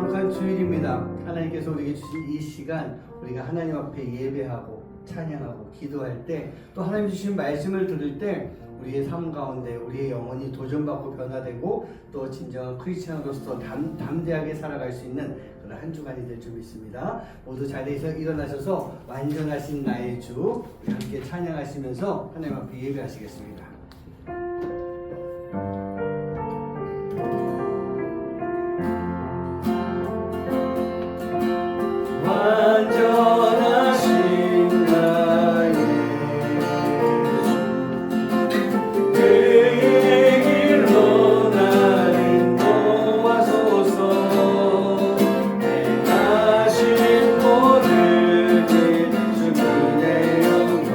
거룩한 주일입니다. 하나님께서 우리에게 주신 이 시간, 우리가 하나님 앞에 예배하고 찬양하고 기도할 때, 또 하나님 주신 말씀을 들을 때 우리의 삶 가운데 우리의 영혼이 도전받고 변화되고 또 진정한 크리스천으로서 담대하게 살아갈 수 있는 그런 한 주간이 될 줄 믿습니다. 모두 자리에서 일어나셔서 완전하신 나의 주, 우리 함께 찬양하시면서 하나님 앞에 예배하시겠습니다. 완전하신 나의 주, 그의 길로 나를 인도하소서. 행하신 모든 일 주님의 영광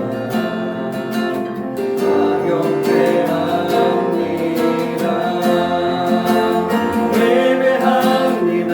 경배합니다. 예배합니다.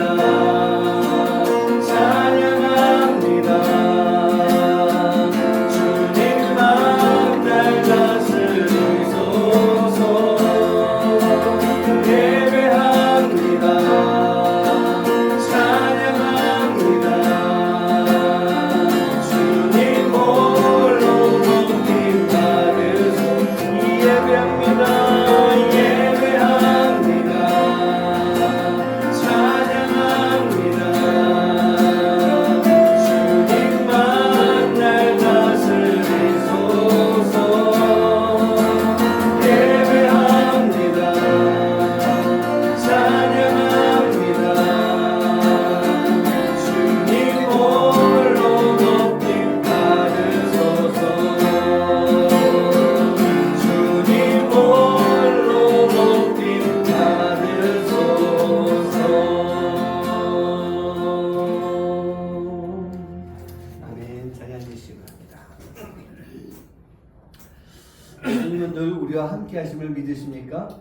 주님은 늘 우리와 함께 하심을 믿으십니까?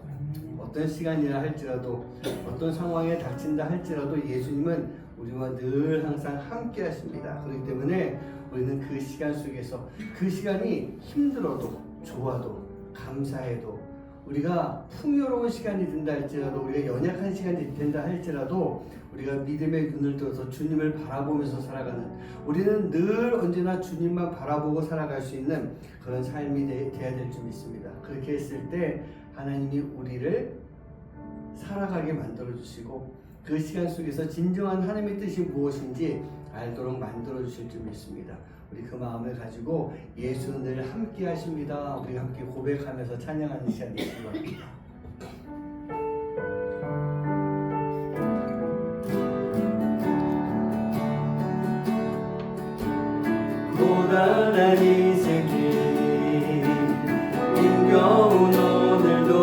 어떤 시간이라 할지라도 어떤 상황에 닥친다 할지라도 예수님은 우리와 늘 항상 함께 하십니다. 그렇기 때문에 우리는 그 시간 속에서 그 시간이 힘들어도 좋아도 감사해도 우리가 풍요로운 시간이 된다 할지라도 우리가 연약한 시간이 된다 할지라도 우리가 믿음의 눈을 들어서 주님을 바라보면서 살아가는, 우리는 늘 언제나 주님만 바라보고 살아갈 수 있는 그런 삶이 돼야 될 줄 믿습니다. 그렇게 했을 때 하나님이 우리를 살아가게 만들어 주시고 그 시간 속에서 진정한 하나님의 뜻이 무엇인지 알도록 만들어 주실 줄 믿습니다. 우리 그 마음을 가지고 예수는 늘 함께 하십니다. 우리 함께 고백하면서 찬양하는 시간이 되시기 바랍니다. 고단한 인생길 힘겨운 오늘도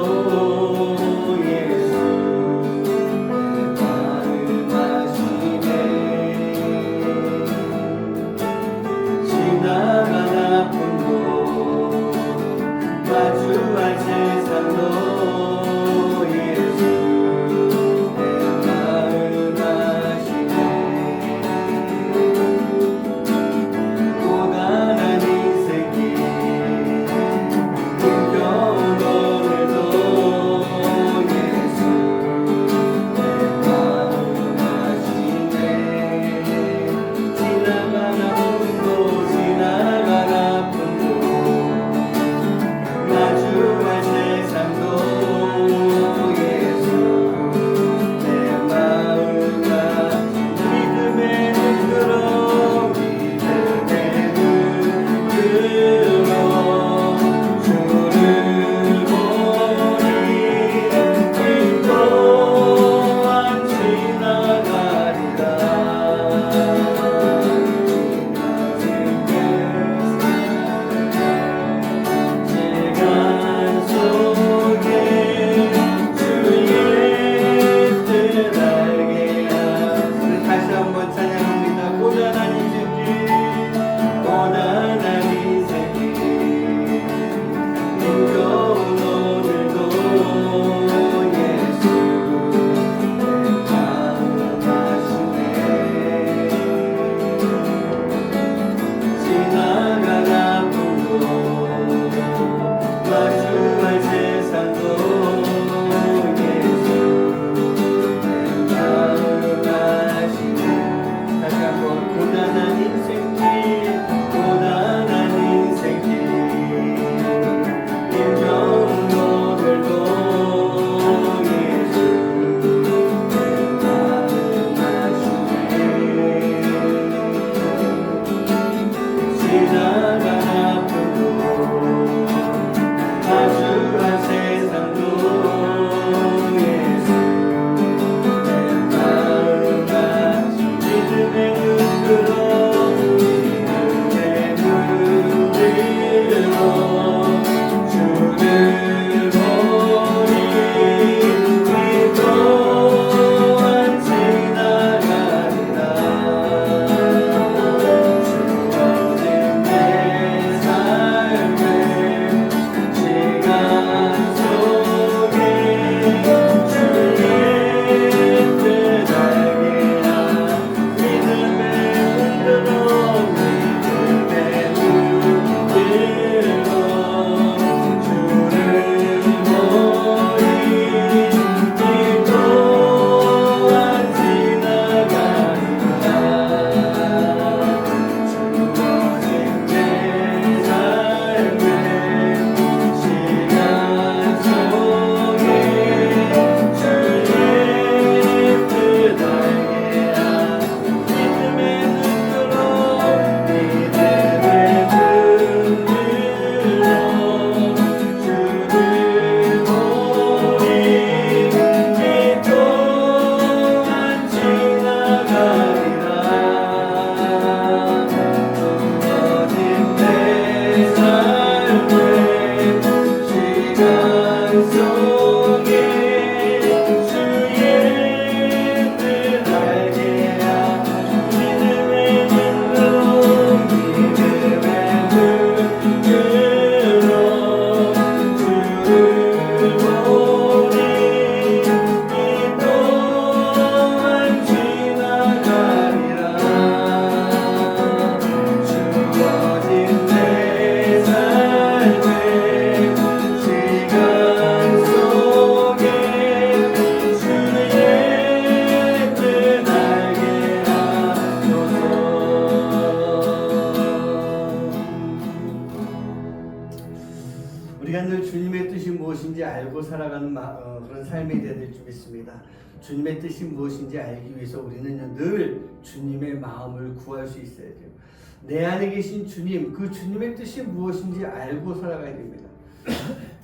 예수 내 마음 하시네. 지나간 아픔도 마주할 세상도 예수 내 마음 하시네. 고단한 인생 우리가 늘 주님의 뜻이 무엇인지 알고 살아가는 그런 삶이 되어야 될 줄 믿습니다. 주님의 뜻이 무엇인지 알기 위해서 우리는 늘 주님의 마음을 구할 수 있어야 돼요. 내 안에 계신 주님, 그 주님의 뜻이 무엇인지 알고 살아가야 됩니다.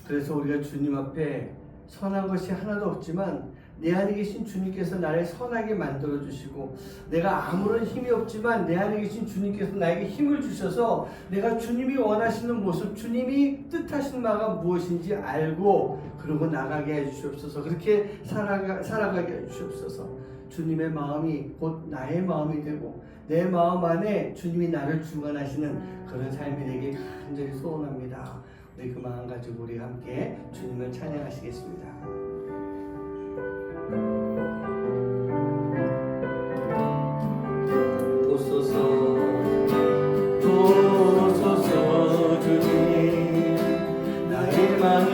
그래서 우리가 주님 앞에 선한 것이 하나도 없지만 내 안에 계신 주님께서 나를 선하게 만들어 주시고, 내가 아무런 힘이 없지만 내 안에 계신 주님께서 나에게 힘을 주셔서 내가 주님이 원하시는 모습, 주님이 뜻하시는 바가 무엇인지 알고 그러고 나가게 해 주시옵소서. 그렇게 살아가게 해 주시옵소서. 주님의 마음이 곧 나의 마음이 되고 내 마음 안에 주님이 나를 주관하시는 그런 삶이 되길 간절히 소원합니다. 우리 그 마음 가지고 우리 함께 주님을 찬양하시겠습니다. 보소서 주님, 나의 마음을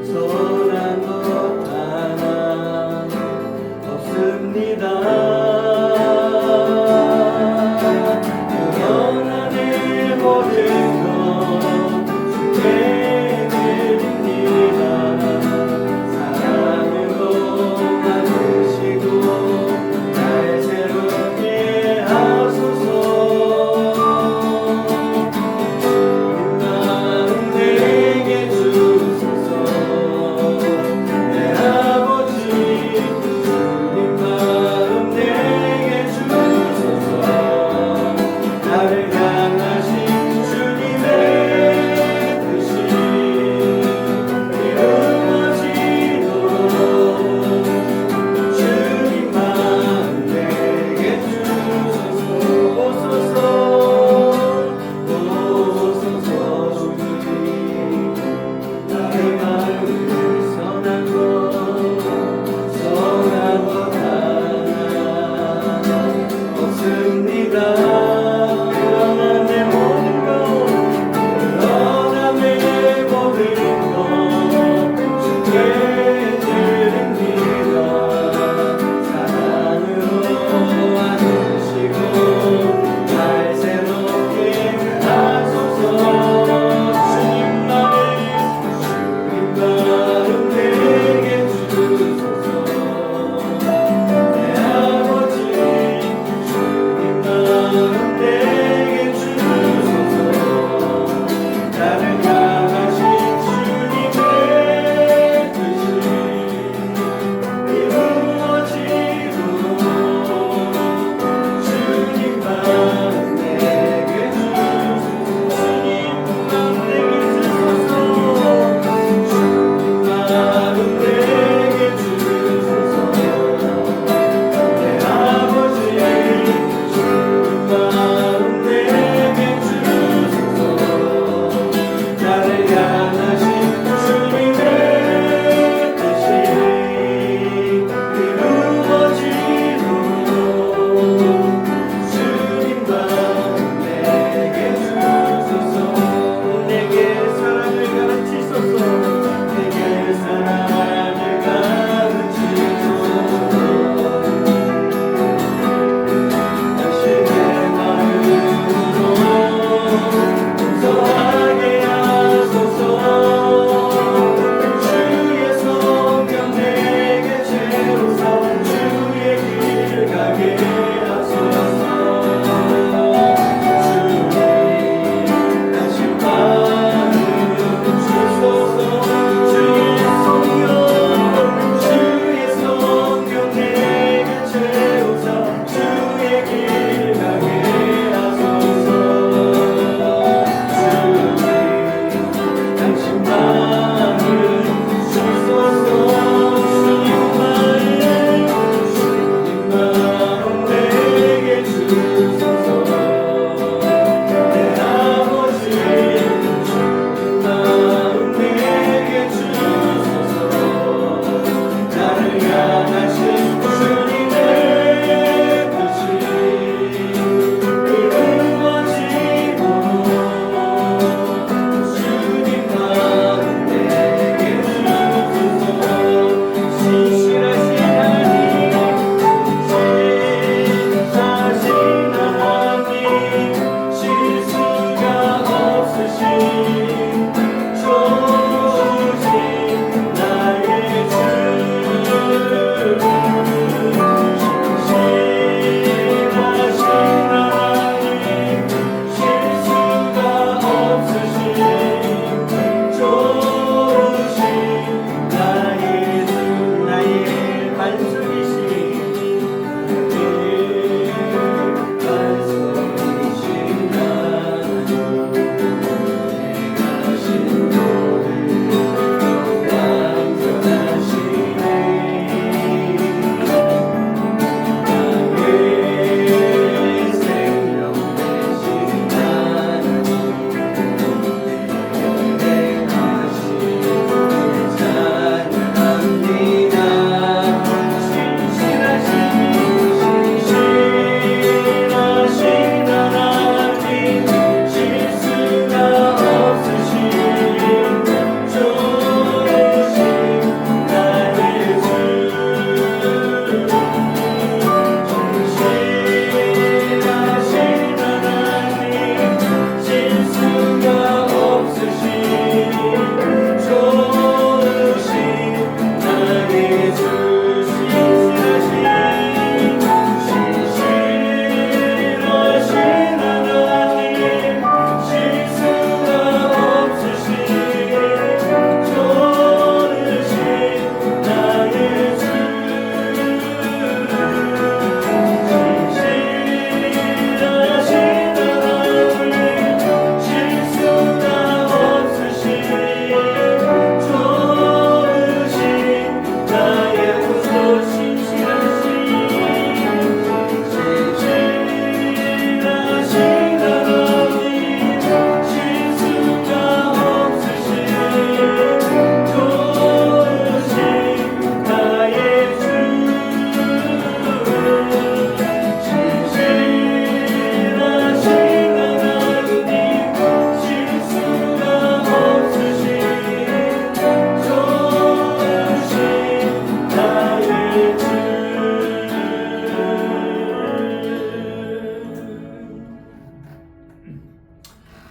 선한 것 하나 없습니다. 그러나 내 모든 것 주께 드립니다.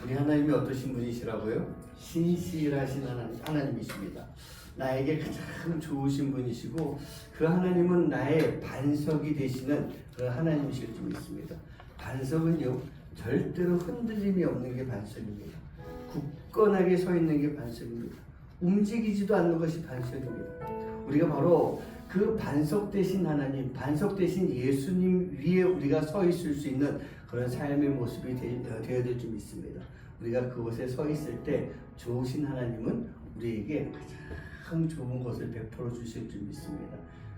우리 하나님이 어떠신 분이시라고요? 신실하신 하나님이십니다. 나에게 가장 좋으신 분이시고 그 하나님은 나의 반석이 되시는 그 하나님이실 줄 믿습니다. 반석은요 절대로 흔들림이 없는 게 반석입니다. 굳건하게 서 있는 게 반석입니다. 움직이지도 않는 것이 반석입니다. 우리가 바로 그 반석 되신 하나님, 반석 되신 예수님 위에 우리가 서 있을 수 있는 그런 삶의 모습이 되어야 될 줄 믿습니다. 우리가 그곳에 서 있을 때 좋으신 하나님은 우리에게 가장 좋은 것을 베풀어 주실 줄 믿습니다.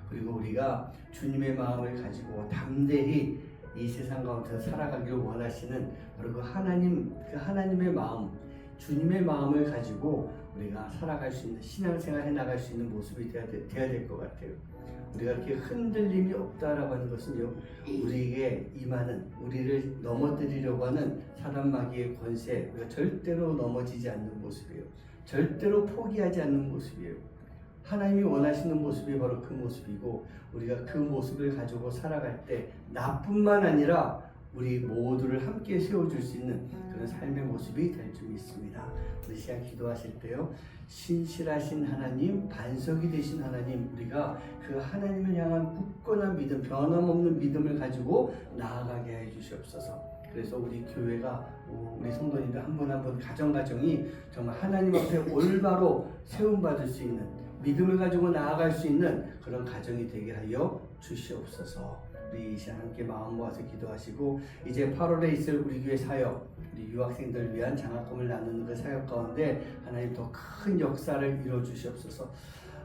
그리고 우리가 주님의 마음을 가지고 담대히 이 세상 가운데서 살아가기를 원하시는 바로 그 하나님의 마음, 주님의 마음을 가지고 우리가 살아갈 수 있는 신앙생활 해나갈 수 있는 모습이 돼야 될 것 같아요. 우리가 이렇게 흔들림이 없다라고 하는 것은요, 우리에게 임하는, 우리를 넘어뜨리려고 하는 사단 마귀의 권세, 우리가 절대로 넘어지지 않는 모습이에요. 절대로 포기하지 않는 모습이에요. 하나님이 원하시는 모습이 바로 그 모습이고, 우리가 그 모습을 가지고 살아갈 때 나뿐만 아니라 우리 모두를 함께 세워줄 수 있는 그런 삶의 모습이 될 줄 믿습니다. 우리 시간 기도하실 때요, 신실하신 하나님, 반석이 되신 하나님, 우리가 그 하나님을 향한 굳건한 믿음, 변함없는 믿음을 가지고 나아가게 해 주시옵소서. 그래서 우리 교회가, 우리 성도님들 한 분 한 분 가정이 정말 하나님 앞에 올바로 세움받을 수 있는, 믿음을 가지고 나아갈 수 있는 그런 가정이 되게 하여 주시옵소서. 우리 이 시간 함께 마음 모아서 기도하시고, 이제 8월에 있을 우리 교회 사역, 우리 유학생들 위한 장학금을 나누는 그 사역 가운데 하나님 더 큰 역사를 이루어 주시옵소서.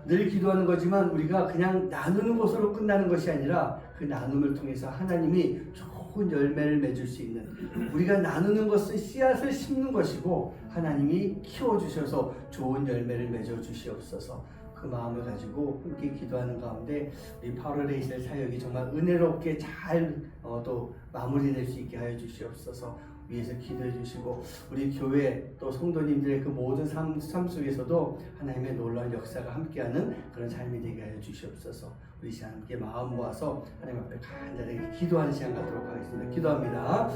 늘 기도하는 거지만 우리가 그냥 나누는 것으로 끝나는 것이 아니라 그 나눔을 통해서 하나님이 좋은 열매를 맺을 수 있는, 우리가 나누는 것은 씨앗을 심는 것이고 하나님이 키워주셔서 좋은 열매를 맺어 주시옵소서. 그 마음을 가지고 함께 기도하는 가운데 우리 8월에 있을 사역이 정말 은혜롭게 잘 또 마무리될 수 있게 하여 주시옵소서. 위에서 기도해 주시고, 우리 교회 또 성도님들의 그 모든 삶 속에서도 하나님의 놀라운 역사가 함께하는 그런 삶이 되게 하여 주시옵소서. 우리 시간 함께 마음 모아서 하나님 앞에 간절하게 기도하는 시간 갖도록 하겠습니다. 기도합니다.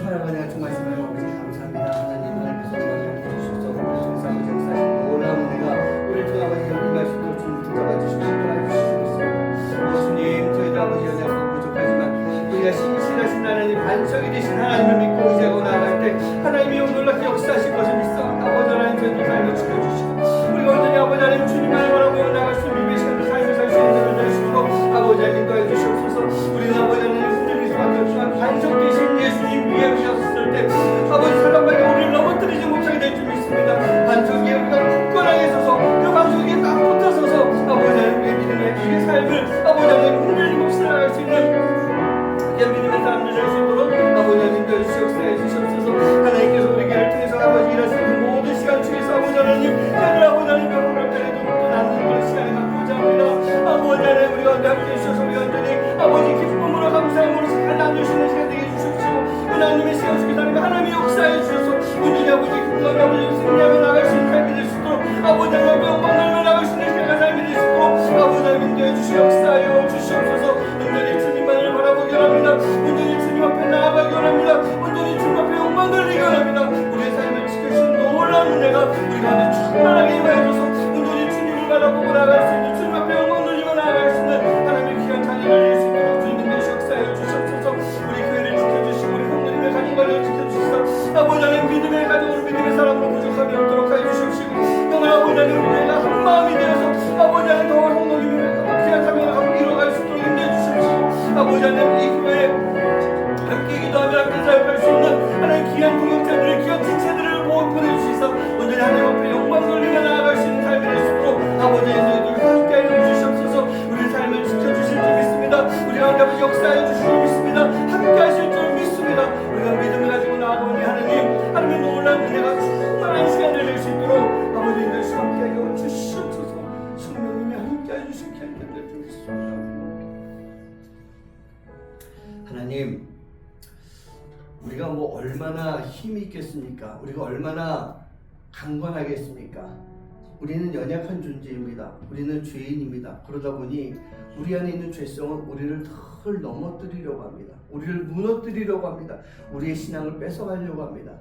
사랑하는 주 말씀을 아버지 감사합니다. 하나님 하나님께서 우리와 함께 주셔서 우리 통해서 아버지 역사하신 놀라운 은혜가 우리를 통해 아버지 이 말씀도 주님 붙잡아 주시고 주시옵소서. 주님, 저희도 아버지 연약하고 부족하지만 우리가 신실하신 하나님, 반석이 되신 하나님을 믿고 의지하고 나아갈 때 하나님이 놀랍게 역사하실 것을 믿사옵니다. 아버지 하나님, 저희들 삶을 지켜주시고 우리가 온전히 아버지 하나님 주님만을 바라보고 나아갈 수 있는 믿음의 삶을 살 수 있는 자를 되시고 아버지 하나님 인도해 주시옵소서. 우리는 아버지 하나님 흔들릴 수밖에 없지만 반석 되신 예수님 위에 오셨을 때 아버지 사람에게 우리를 넘어뜨리지 못하게 될 줄 믿습니다. 반석 위에 우리가 굳건하게 서서 그 반석 위에 딱 붙어서서 아버지 하나님 우리의 믿음의 그 삶을 아버지 하나님 흔들림 없이 살아갈 수 있는 믿음의 사람들 될 수 있도록 아버지 하나님께 역사해 주시옵소서. 하나님께서 우리 교회를 통해서 아버지 일하시는 그 모든 시간 중에서 아버지 하나님, 하늘 아버지 하나님 병원할 때에도 또 나누는 그런 시간을 갖고자 합니다. 아버지 하나님 우리가 함께 해주셔서 우리 완전히 아버지 기쁨으로 감사함으로 잘 나누시는 시간 되게 해주십시오. 하나님의 시간 속에 사는 하나님의 역사해 주셔서 온전히 아버지 기쁨과 아버지 승리하며 나갈 수 있는 삶이 될 수 있도록 아버지 하나님 영광을 나갈 수 있는 시간과 삶이 될 수 있도록 아버지 하나님 인도해 주시 역사하여 주시옵소서. 온전히 주님만을 바라보기 원합니다. 온전히 주님 앞에 나아가기 원합니다. 온전히 주님 앞에 영광 돌리기 원합니다. 우리의 삶을 지켜주신 놀라운 은혜가 우리 가운데 충만하게 임하여줘서 온전히 주님을 바라보고 나아갈 수 있는, 주님 앞에 영광 돌리고 나아갈 수 있는 하나님의 귀한 자녀를 낼 수 있도록 주님 인도해 역사하여 주시옵소서. 우리 교회를 지켜주시고 우리 성도님의 가정관을 지켜주시옵소서. 아버지 하나님 믿음의 가정으로 믿음의 사람으로 부족함이 없도록 하여 주시옵시고, 영원 아버지 하나님 우리가 한 마음이 되어서 아버지 하나님 더 성도님의 귀한 사명을 함께 이뤄갈 수 있도록 인도해 주시옵시고, 아버지 하나님 이 교회에 함께 기도하며 함께 사역할 수 있는 하나님 귀한 동역자들의 귀한 지체들을 보내주시사 온전히 하나님 앞에 영광 돌리며 나아갈 수 있는 삶이 될 수 있도록 아버지 저희들 함께 하여 주시옵소서. 우리의 삶을 지켜주실 줄 믿습니다. 우리가 아버지 역사해 주실 줄 믿습니다. 함께 하실 줄 믿습니다. 우리가 믿음을 가지고 나아오니 하나님의 놀라운 은혜가 충만한 시간을 낼 수 있도록 아버지 인도해서 함께 하여 주시옵소서. 성령님이 함께 하여 주신 귀한 될 줄 믿습니다. 하나님, 우리가 뭐 얼마나 힘이 있겠습니까? 우리가 얼마나 강건하겠습니까? 우리는 연약한 존재입니다. 우리는 죄인입니다. 그러다 보니 우리 안에 있는 죄성은 우리를 덜 넘어뜨리려고 합니다. 우리를 무너뜨리려고 합니다. 우리의 신앙을 뺏어가려고 합니다.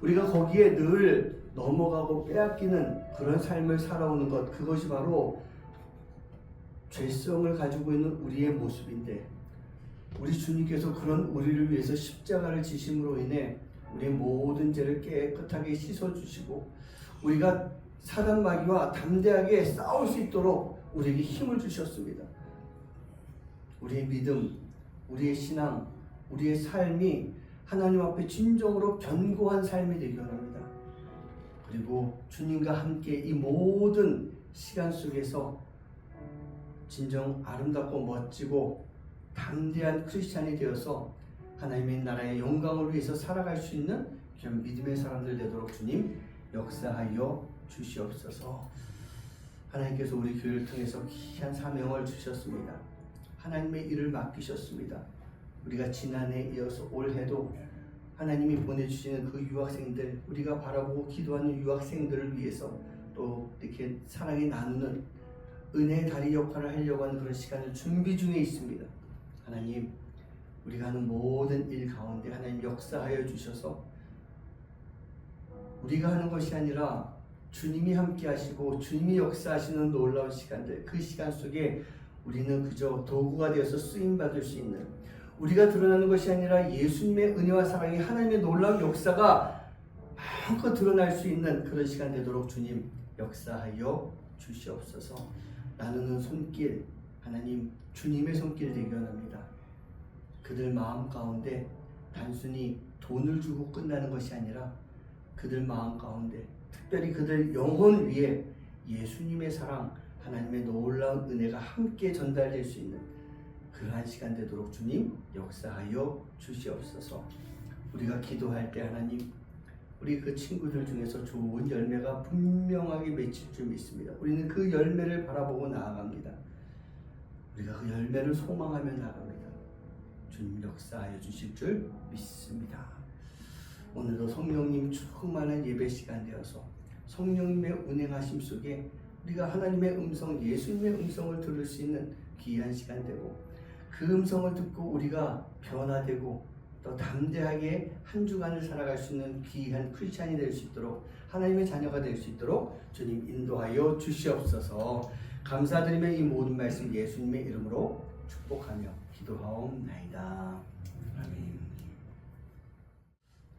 우리가 거기에 늘 넘어가고 빼앗기는 그런 삶을 살아오는 것, 그것이 바로 죄성을 가지고 있는 우리의 모습인데, 우리 주님께서 그런 우리를 위해서 십자가를 지심으로 인해 우리의 모든 죄를 깨끗하게 씻어주시고 우리가 사단 마귀와 담대하게 싸울 수 있도록 우리에게 힘을 주셨습니다. 우리의 믿음, 우리의 신앙, 우리의 삶이 하나님 앞에 진정으로 견고한 삶이 되기 원합니다. 그리고 주님과 함께 이 모든 시간 속에서 진정 아름답고 멋지고 담대한 크리스찬이 되어서 하나님의 나라의 영광을 위해서 살아갈 수 있는 그런 믿음의 사람들 되도록 주님 역사하여 주시옵소서. 하나님께서 우리 교회를 통해서 귀한 사명을 주셨습니다. 하나님의 일을 맡기셨습니다. 우리가 지난해 이어서 올해도 하나님이 보내주시는 그 유학생들, 우리가 바라보고 기도하는 유학생들을 위해서 또 이렇게 사랑이 나누는 은혜의 다리 역할을 하려고 하는 그런 시간을 준비 중에 있습니다. 하나님, 우리가 하는 모든 일 가운데 하나님 역사하여 주셔서 우리가 하는 것이 아니라 주님이 함께 하시고 주님이 역사하시는 놀라운 시간들, 그 시간 속에 우리는 그저 도구가 되어서 쓰임받을 수 있는, 우리가 드러나는 것이 아니라 예수님의 은혜와 사랑이 하나님의 놀라운 역사가 마음껏 드러날 수 있는 그런 시간 되도록 주님 역사하여 주시옵소서. 나누는 손길, 하나님 주님의 손길 되기 원합니다. 그들 마음 가운데 단순히 돈을 주고 끝나는 것이 아니라 그들 마음 가운데 특별히 그들 영혼 위에 예수님의 사랑, 하나님의 놀라운 은혜가 함께 전달될 수 있는 그러한 시간 되도록 주님 역사하여 주시옵소서. 우리가 기도할 때 하나님, 우리 그 친구들 중에서 좋은 열매가 분명하게 맺힐 줄 믿습니다. 우리는 그 열매를 바라보고 나아갑니다. 우리가 그 열매를 소망하며 나아갑니다. 주님 역사하여 주실 줄 믿습니다. 오늘도 성령님 충만한 예배 시간 되어서 성령님의 운행하심 속에 우리가 하나님의 음성, 예수님의 음성을 들을 수 있는 귀한 시간 되고, 그 음성을 듣고 우리가 변화되고 또 담대하게 한 주간을 살아갈 수 있는 귀한 크리스찬이 될 수 있도록, 하나님의 자녀가 될 수 있도록 주님 인도하여 주시옵소서. 감사드리며 이 모든 말씀 예수님의 이름으로 축복하며 기도하옵나이다. 아멘.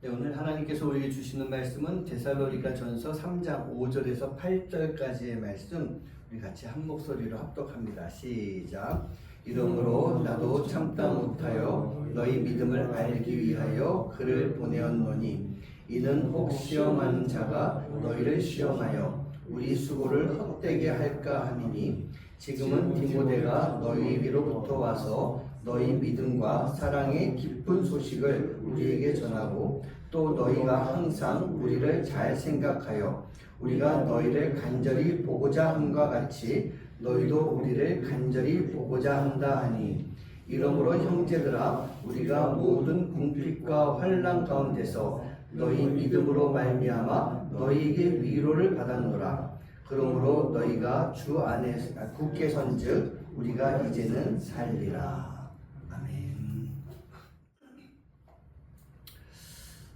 네, 오늘 하나님께서 우리에게 주시는 말씀은 데살로니가 전서 3장 5절에서 8절까지의 말씀, 우리 같이 한 목소리로 합독합니다. 시작. 이러므로 나도 참다 못하여 너희 믿음을 알기 위하여 그를 보내었노니, 이는 혹 시험하는 자가 너희를 시험하여 우리 수고를 헛되게 할까 함이니, 지금은 디모데가 너희에게로부터 와서 너희 믿음과 사랑의 기쁜 소식을 우리에게 전하고, 또 너희가 항상 우리를 잘 생각하여 우리가 너희를 간절히 보고자 함과 같이 너희도 우리를 간절히 보고자 한다 하니, 이러므로 형제들아, 우리가 모든 궁핍과 환난 가운데서 너희 믿음으로 말미암아 너희에게 위로를 받았노라. 그러므로 너희가 주 안에 굳게 선즉 우리가 이제는 살리라. 아멘.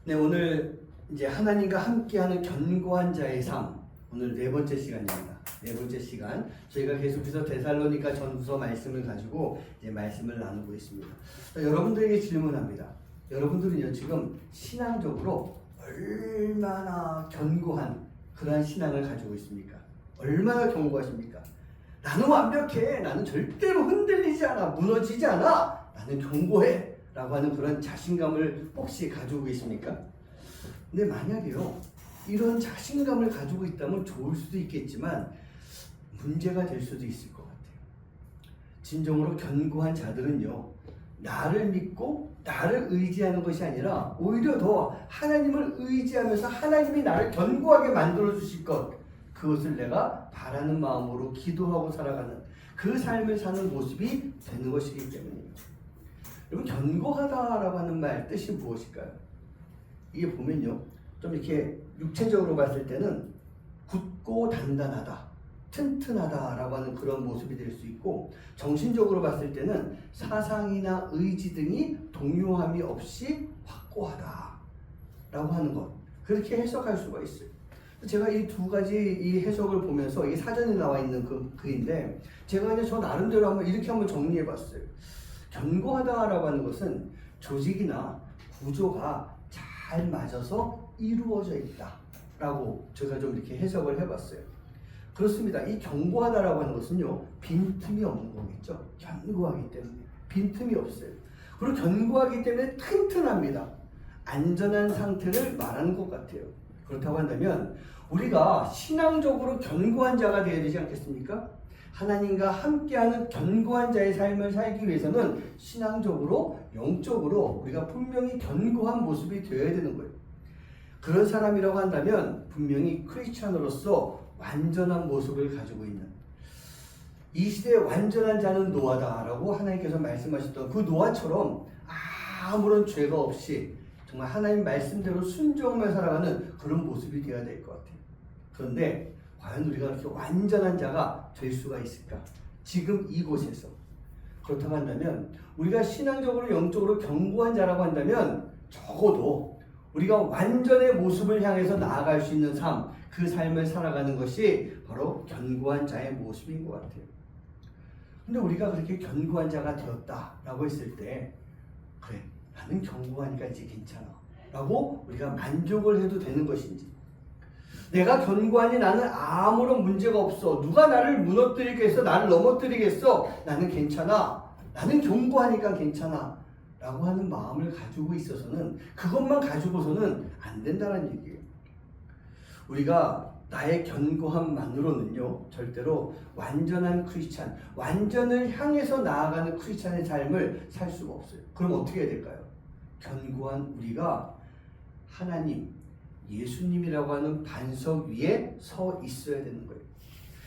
네, 오늘 이제 하나님과 함께하는 견고한 자의 삶, 오늘 네 번째 시간입니다. 네 번째 시간, 저희가 계속해서 데살로니가 전서 말씀을 가지고 이제 말씀을 나누고 있습니다. 여러분들에게 질문합니다. 여러분들은요, 지금 신앙적으로 얼마나 견고한 그러한 신앙을 가지고 있습니까? 얼마나 견고하십니까? 나는 완벽해, 나는 절대로 흔들리지 않아, 무너지지 않아, 나는 견고해 라고 하는 그런 자신감을 혹시 가지고 계십니까? 근데 만약에요, 이런 자신감을 가지고 있다면 좋을 수도 있겠지만 문제가 될 수도 있을 것 같아요. 진정으로 견고한 자들은요, 나를 믿고 나를 의지하는 것이 아니라 오히려 더 하나님을 의지하면서 하나님이 나를 견고하게 만들어 주실 것, 그것을 내가 바라는 마음으로 기도하고 살아가는 그 삶을 사는 모습이 되는 것이기 때문입니다. 여러분, 견고하다라고 하는 말 뜻이 무엇일까요? 이게 보면요, 좀 이렇게 육체적으로 봤을 때는 굳고 단단하다, 튼튼하다라고 하는 그런 모습이 될 수 있고, 정신적으로 봤을 때는 사상이나 의지 등이 동요함이 없이 확고하다라고 하는 것, 그렇게 해석할 수가 있어요. 제가 이 두 가지 이 해석을 보면서 이 사전에 나와 있는 그 글인데 제가 이제 저 나름대로 한번 이렇게 한번 정리해 봤어요. 견고하다라고 하는 것은 조직이나 구조가 잘 맞아서 이루어져 있다라고 제가 좀 이렇게 해석을 해봤어요. 그렇습니다. 이 견고하다라고 하는 것은요, 빈틈이 없는 거겠죠. 견고하기 때문에 빈틈이 없어요. 그리고 견고하기 때문에 튼튼합니다. 안전한 상태를 말하는 것 같아요. 그렇다고 한다면 우리가 신앙적으로 견고한 자가 되어야 되지 않겠습니까? 하나님과 함께하는 견고한 자의 삶을 살기 위해서는 신앙적으로, 영적으로 우리가 분명히 견고한 모습이 되어야 되는 거예요. 그런 사람이라고 한다면 분명히 크리스찬으로서 완전한 모습을 가지고 있는, 이 시대의 완전한 자는 노아다라고 하나님께서 말씀하셨던 그 노아처럼 아무런 죄가 없이 정말 하나님 말씀대로 순종만 살아가는 그런 모습이 되어야 될 것 같아요. 그런데 과연 우리가 그렇게 완전한 자가 될 수가 있을까? 지금 이곳에서. 그렇다고 한다면 우리가 신앙적으로 영적으로 견고한 자라고 한다면 적어도 우리가 완전의 모습을 향해서 나아갈 수 있는 삶, 그 삶을 살아가는 것이 바로 견고한 자의 모습인 것 같아요. 근데 우리가 그렇게 견고한 자가 되었다라고 했을 때 그래, 나는 견고하니까 이제 괜찮아 라고 우리가 만족을 해도 되는 것인지, 내가 견고하니 나는 아무런 문제가 없어, 누가 나를 무너뜨리겠어, 나를 넘어뜨리겠어, 나는 괜찮아, 나는 견고하니까 괜찮아 라고 하는 마음을 가지고 있어서는, 그것만 가지고서는 안 된다는 얘기예요. 우리가 나의 견고함만으로는요, 절대로 완전한 크리스찬, 완전을 향해서 나아가는 크리스찬의 삶을 살 수가 없어요. 그럼 어떻게 해야 될까요? 견고한 우리가 하나님, 예수님이라고 하는 반석 위에 서 있어야 되는 거예요.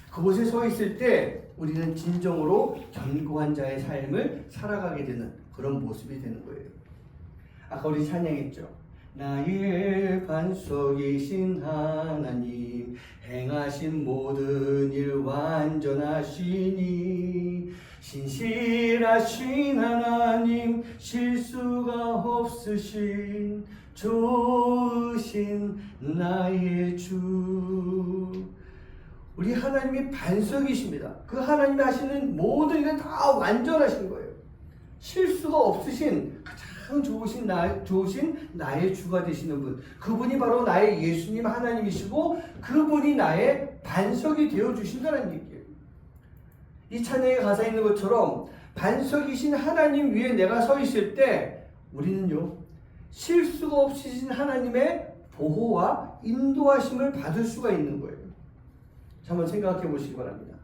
그곳에 서 있을 때 우리는 진정으로 견고한 자의 삶을 살아가게 되는 그런 모습이 되는 거예요. 아까 우리 찬양했죠. 나의 반석이신 하나님, 행하신 모든 일 완전하시니, 신실하신 하나님, 실수가 없으신 좋으신 나의 주. 우리 하나님이 반석이십니다. 그 하나님이 하시는 모든 일은 다 완전하신 거예요. 실수가 없으신 가장 좋으신 나의 주가 되시는 분, 그분이 바로 나의 예수님 하나님이시고 그분이 나의 반석이 되어 주신다는 얘기예요. 이 찬양에 가사에 있는 것처럼 반석이신 하나님 위에 내가 서 있을 때 우리는요, 실수가 없으신 하나님의 보호와 인도하심을 받을 수가 있는 거예요. 한번 생각해 보시기 바랍니다.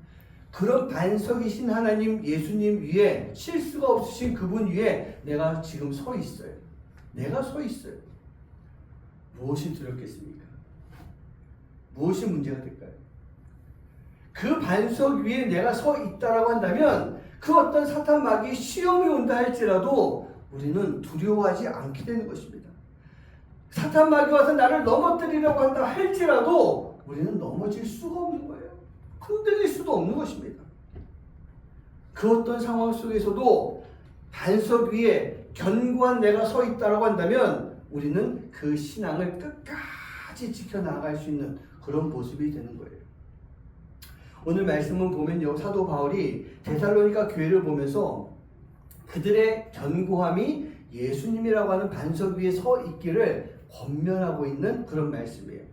그런 반석이신 하나님, 예수님 위에, 실수가 없으신 그분 위에 내가 지금 서 있어요. 내가 서 있어요. 무엇이 두렵겠습니까? 무엇이 문제가 될까요? 그 반석 위에 내가 서 있다라고 한다면 그 어떤 사탄 마귀 시험이 온다 할지라도 우리는 두려워하지 않게 되는 것입니다. 사탄 마귀 와서 나를 넘어뜨리려고 한다 할지라도 우리는 넘어질 수가 없는 거예요. 흔들릴 수도 없는 것입니다. 그 어떤 상황 속에서도 반석 위에 견고한 내가 서 있다라고 한다면 우리는 그 신앙을 끝까지 지켜나갈 수 있는 그런 모습이 되는 거예요. 오늘 말씀은 보면요, 사도 바울이 데살로니가 교회를 보면서 그들의 견고함이 예수님이라고 하는 반석 위에 서 있기를 권면하고 있는 그런 말씀이에요.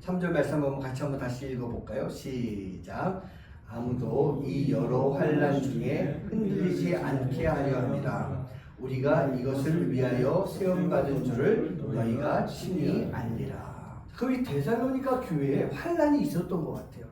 3절 말씀 한번 같이 한번 다시 읽어볼까요? 시작. 아무도 이 여러 환난 중에 흔들리지 않게 하려 합니다. 우리가 이것을 위하여 세움받은 줄을 너희가 친히 알리라. 그 이 데살로니가 교회에 환난이 있었던 것 같아요.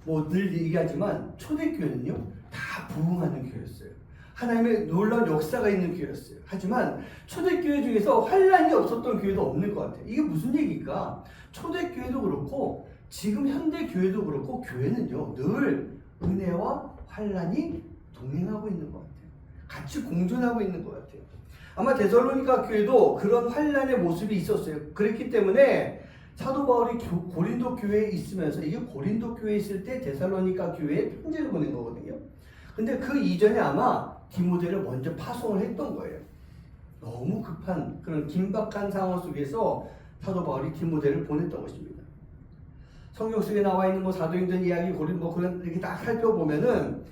뭐 늘 얘기하지만 초대교회는요, 다 부흥하는 교회였어요. 하나님의 놀라운 역사가 있는 교회였어요. 하지만 초대교회 중에서 환난이 없었던 교회도 없는 것 같아요. 이게 무슨 얘기일까? 초대교회도 그렇고 지금 현대교회도 그렇고 교회는요, 늘 은혜와 환난이 동행하고 있는 것 같아요. 같이 공존하고 있는 것 같아요. 아마 데살로니가 교회도 그런 환난의 모습이 있었어요. 그랬기 때문에 사도 바울이 고린도 교회에 있으면서, 이게 고린도 교회에 있을 때 데살로니가 교회에 편지를 보낸 거거든요. 근데 그 이전에 아마 디모데를 먼저 파송을 했던 거예요. 너무 급한 그런 긴박한 상황 속에서 사도 바울이 디모데를 보냈던 것입니다. 성경 속에 나와 있는 뭐 사도행전 이야기, 고린 뭐 그런 이렇게 딱 살펴보면은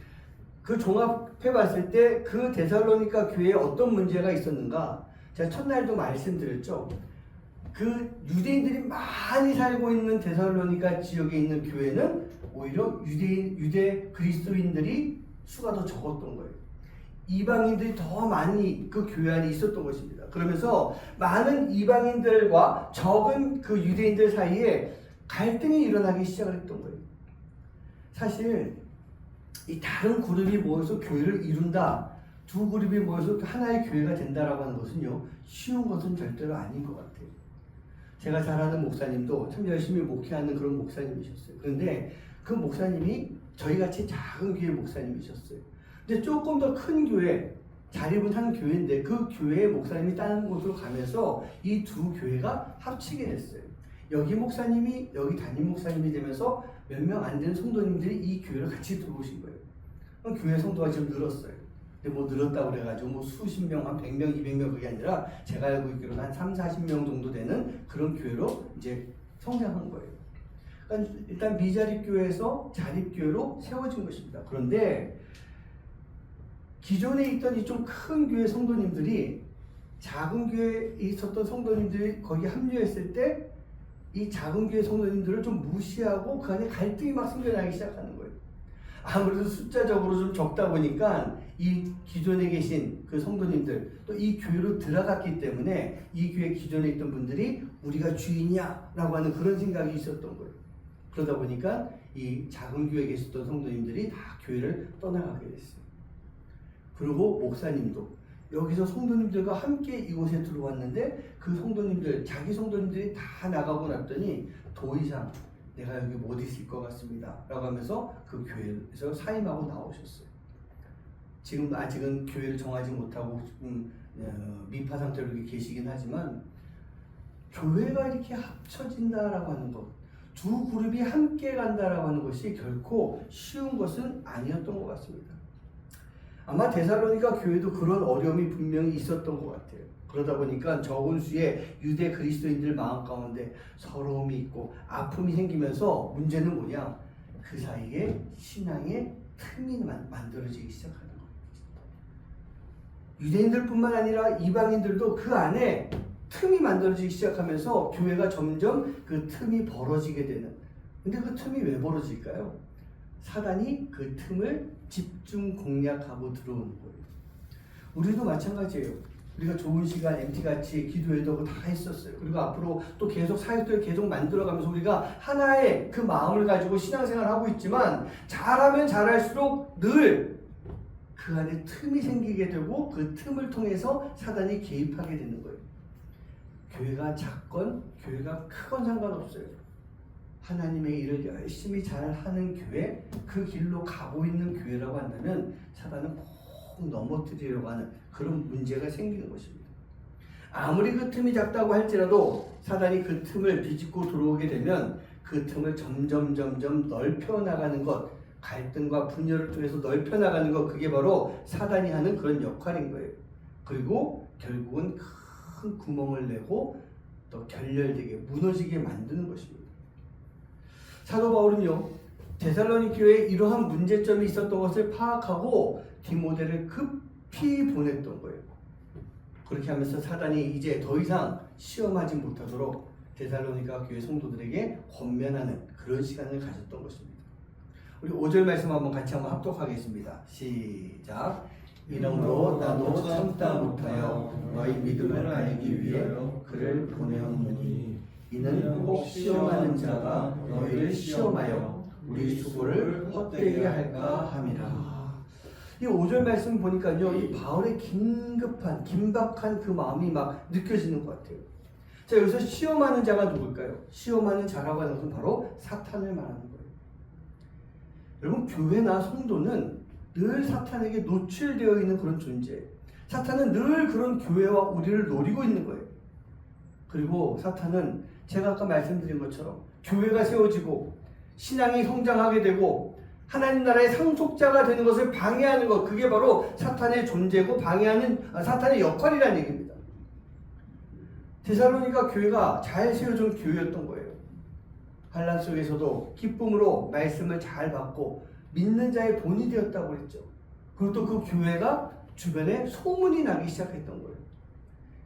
그 종합해 봤을 때 그 데살로니가 교회에 어떤 문제가 있었는가? 제가 첫날도 말씀드렸죠. 그 유대인들이 많이 살고 있는 데살로니가 지역에 있는 교회는 오히려 유대 그리스도인들이 수가 더 적었던 거예요. 이방인들이 더 많이 그 교회 안에 있었던 것입니다. 그러면서 많은 이방인들과 적은 그 유대인들 사이에 갈등이 일어나기 시작을 했던 거예요. 사실 이 다른 그룹이 모여서 교회를 이룬다, 두 그룹이 모여서 하나의 교회가 된다라고 하는 것은요, 쉬운 것은 절대로 아닌 것 같아요. 제가 잘 아는 목사님도 참 열심히 목회하는 그런 목사님이셨어요. 그런데 그 목사님이 저희같이 작은 교회 목사님이셨어요. 근데 조금 더 큰 교회, 자립은 한 교회인데 그 교회의 목사님이 다른 곳으로 가면서 이 두 교회가 합치게 됐어요. 여기 목사님이 여기 담임 목사님이 되면서 몇 명 안 되는 성도님들이 이 교회를 같이 들어오신 거예요. 그럼 교회 성도가 지금 늘었어요. 근데 뭐 늘었다고 그래가지고 뭐 수십 명, 한 100명, 200명 그게 아니라 제가 알고 있기로는 한 3, 40명 정도 되는 그런 교회로 이제 성장한 거예요. 그러니까 일단 미자립교회에서 자립교회로 세워진 것입니다. 그런데 기존에 있던 이 좀 큰 교회 성도님들이 작은 교회에 있었던 성도님들이 거기 합류했을 때 이 작은 교회 성도님들을 좀 무시하고 그 안에 갈등이 막 생겨나기 시작하는 거예요. 아무래도 숫자적으로 좀 적다 보니까 이 기존에 계신 그 성도님들 또 이 교회로 들어갔기 때문에 이 교회 기존에 있던 분들이 우리가 주인이야 라고 하는 그런 생각이 있었던 거예요. 그러다 보니까 이 작은 교회에 계셨던 성도님들이 다 교회를 떠나가게 됐어요. 그리고 목사님도 여기서 성도님들과 함께 이곳에 들어왔는데 그 성도님들, 자기 성도님들이 다 나가고 났더니 더 이상 내가 여기 못 있을 것 같습니다 라고 하면서 그 교회에서 사임하고 나오셨어요. 지금 아직은 교회를 정하지 못하고 미파 상태로 이렇게 계시긴 하지만 교회가 이렇게 합쳐진다라고 하는 것, 두 그룹이 함께 간다라고 하는 것이 결코 쉬운 것은 아니었던 것 같습니다. 아마 데살로니가 교회도 그런 어려움이 분명히 있었던 것 같아요. 그러다 보니까 적은 수의 유대 그리스도인들 마음 가운데 서러움이 있고 아픔이 생기면서 문제는 뭐냐? 그 사이에 신앙의 틈이 만들어지기 시작하는 거예요. 유대인들뿐만 아니라 이방인들도 그 안에 틈이 만들어지기 시작하면서 교회가 점점 그 틈이 벌어지게 되는. 근데 그 틈이 왜 벌어질까요? 사단이 그 틈을 집중 공략하고 들어오는 거예요. 우리도 마찬가지예요. 우리가 좋은 시간 MT같이 기도회도 다 했었어요. 그리고 앞으로 또 계속 사역들을 계속 만들어가면서 우리가 하나의 그 마음을 가지고 신앙생활을 하고 있지만 잘하면 잘할수록 늘 그 안에 틈이 생기게 되고 그 틈을 통해서 사단이 개입하게 되는 거예요. 교회가 작건, 교회가 크건 상관없어요. 하나님의 일을 열심히 잘하는 교회, 그 길로 가고 있는 교회라고 한다면 사단은 꼭 넘어뜨리려고 하는 그런 문제가 생기는 것입니다. 아무리 그 틈이 작다고 할지라도 사단이 그 틈을 비집고 들어오게 되면 그 틈을 점점 넓혀 나가는 것, 갈등과 분열을 통해서 넓혀 나가는 것, 그게 바로 사단이 하는 그런 역할인 거예요. 그리고 결국은 큰 구멍을 내고 또 결렬되게 무너지게 만드는 것입니다. 사도 바울은요, 데살로니 교회에 이러한 문제점이 있었던 것을 파악하고 디모데를 급히 보냈던 거예요. 그렇게 하면서 사단이 이제 더 이상 시험하지 못하도록 데살로니가 교회 성도들에게 권면하는 그런 시간을 가졌던 것입니다. 우리 5절 말씀 한번 같이 한번 합독하겠습니다. 시작. 이러므로 나도 참다 못하여 너희 믿음을 알기 위해 그를 보내었노니 이는 혹 시험하는 자가 너희를 시험하여 우리 수고를 헛되게 할까 함이라. 이 5절 말씀 보니까요, 이 바울의 긴박한 그 마음이 막 느껴지는 것 같아요. 자, 여기서 시험하는 자가 누굴까요? 시험하는 자라고 하는 것은 바로 사탄을 말하는 거예요. 여러분, 교회나 성도는 늘 사탄에게 노출되어 있는 그런 존재예요. 사탄은 늘 그런 교회와 우리를 노리고 있는 거예요. 그리고 사탄은 제가 아까 말씀드린 것처럼 교회가 세워지고 신앙이 성장하게 되고 하나님 나라의 상속자가 되는 것을 방해하는 것, 그게 바로 사탄의 존재고 방해하는 사탄의 역할이라는 얘기입니다. 데살로니가 교회가 잘 세워진 교회였던 거예요. 환난 속에서도 기쁨으로 말씀을 잘 받고 믿는 자의 본이 되었다고 했죠. 그리고 또 그 교회가 주변에 소문이 나기 시작했던 거예요.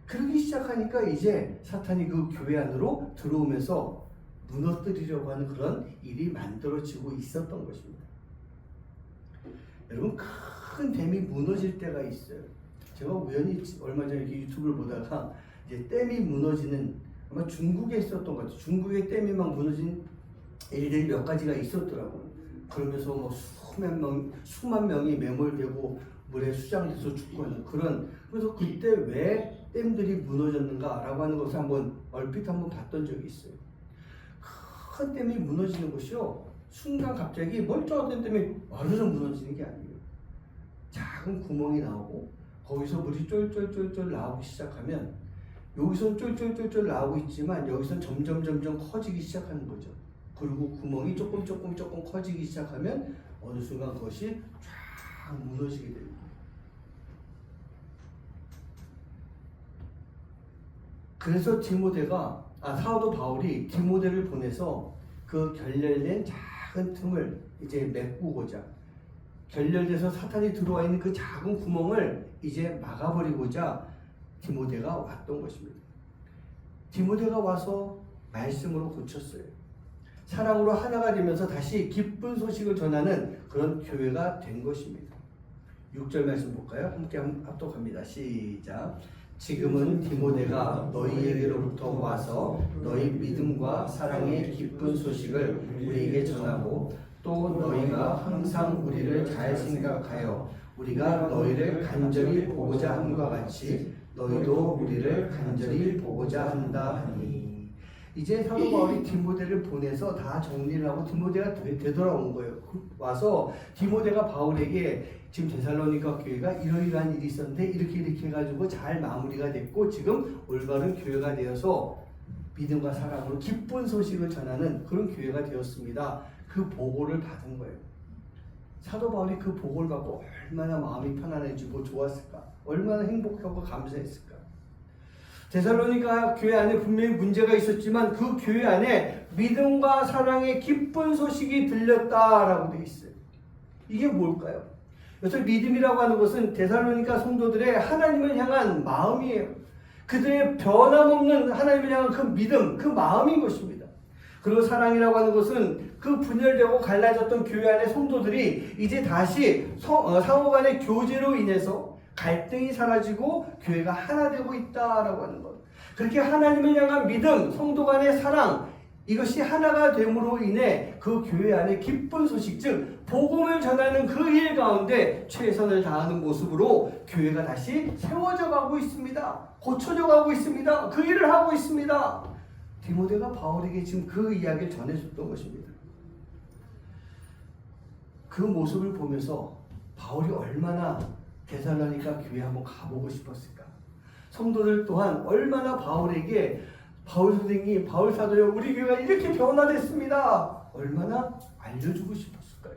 그러기 시작하니까 이제 사탄이 그 교회 안으로 들어오면서 무너뜨리려고 하는 그런 일이 만들어지고 있었던 것입니다. 여러분, 큰 댐이 무너질 때가 있어요. 제가 우연히 얼마 전에 이렇게 유튜브를 보다가 이제 댐이 무너지는, 아마 중국에 있었던 것 같아요. 중국의 댐이 막 무너진 일들이 몇 가지가 있었더라고요. 그러면서 뭐 수만 명이 매몰되고 물에 수장돼서 죽고 하는 그런, 그래서 그때 왜 댐들이 무너졌는가라고 하는 것을 얼핏 한번 봤던 적이 있어요. 큰 댐이 무너지는 것이요, 순간 갑자기 멀쩡한 댐이 와르르 무너지는 게 아니에요. 작은 구멍이 나오고 거기서 물이 쫄쫄쫄쫄 나오기 시작하면, 여기선 쫄쫄쫄쫄 나오고 있지만 여기선 점점 커지기 시작하는 거죠. 그리고 구멍이 조금 커지기 시작하면 어느 순간 그것이 쫙 무너지게 됩니다. 그래서 사도 바울이 디모데를 보내서 그 결렬된 작은 틈을 이제 메꾸고자, 결렬돼서 사탄이 들어와 있는 그 작은 구멍을 이제 막아버리고자 디모데가 왔던 것입니다. 디모데가 와서 말씀으로 고쳤어요. 사랑으로 하나가 되면서 다시 기쁜 소식을 전하는 그런 교회가 된 것입니다. 6절 말씀 볼까요? 함께 합독합니다. 시작. 지금은 디모데가 너희에게로부터 와서 너희 믿음과 사랑의 기쁜 소식을 우리에게 전하고, 또 너희가 항상 우리를 잘 생각하여 우리가 너희를 간절히 보고자 함과 같이 너희도 우리를 간절히 보고자 한다 하니. 이제 사도 바울이 디모데를 보내서 다 정리를 하고 디모데가 되돌아온 거예요. 와서 디모데가 바울에게 지금 데살로니가 교회가 이러이러한 일이 있었는데 이렇게 해가지고 잘 마무리가 됐고 지금 올바른 교회가 되어서 믿음과 사랑으로 기쁜 소식을 전하는 그런 교회가 되었습니다. 그 보고를 받은 거예요. 사도 바울이 그 보고를 받고 얼마나 마음이 편안해지고 좋았을까, 얼마나 행복하고 감사했을까. 데살로니가 교회 안에 분명히 문제가 있었지만 그 교회 안에 믿음과 사랑의 기쁜 소식이 들렸다라고 되어 있어요. 이게 뭘까요? 그래서 믿음이라고 하는 것은 데살로니가 성도들의 하나님을 향한 마음이에요. 그들의 변함없는 하나님을 향한 그 믿음, 그 마음인 것입니다. 그리고 사랑이라고 하는 것은 그 분열되고 갈라졌던 교회 안의 성도들이 이제 다시 상호간의 교제로 인해서 갈등이 사라지고 교회가 하나 되고 있다라고 하는 것. 그렇게 하나님을 향한 믿음, 성도 간의 사랑, 이것이 하나가 됨으로 인해 그 교회 안에 기쁜 소식, 즉 복음을 전하는 그 일 가운데 최선을 다하는 모습으로 교회가 다시 세워져 가고 있습니다. 고쳐져 가고 있습니다. 그 일을 하고 있습니다. 디모데가 바울에게 지금 그 이야기를 전해줬던 것입니다. 그 모습을 보면서 바울이 얼마나 데살로니가 교회 한번 가보고 싶었을까. 성도들 또한 얼마나 바울에게 바울 선생님, 바울 사도요, 우리 교회가 이렇게 변화됐습니다, 얼마나 알려주고 싶었을까요?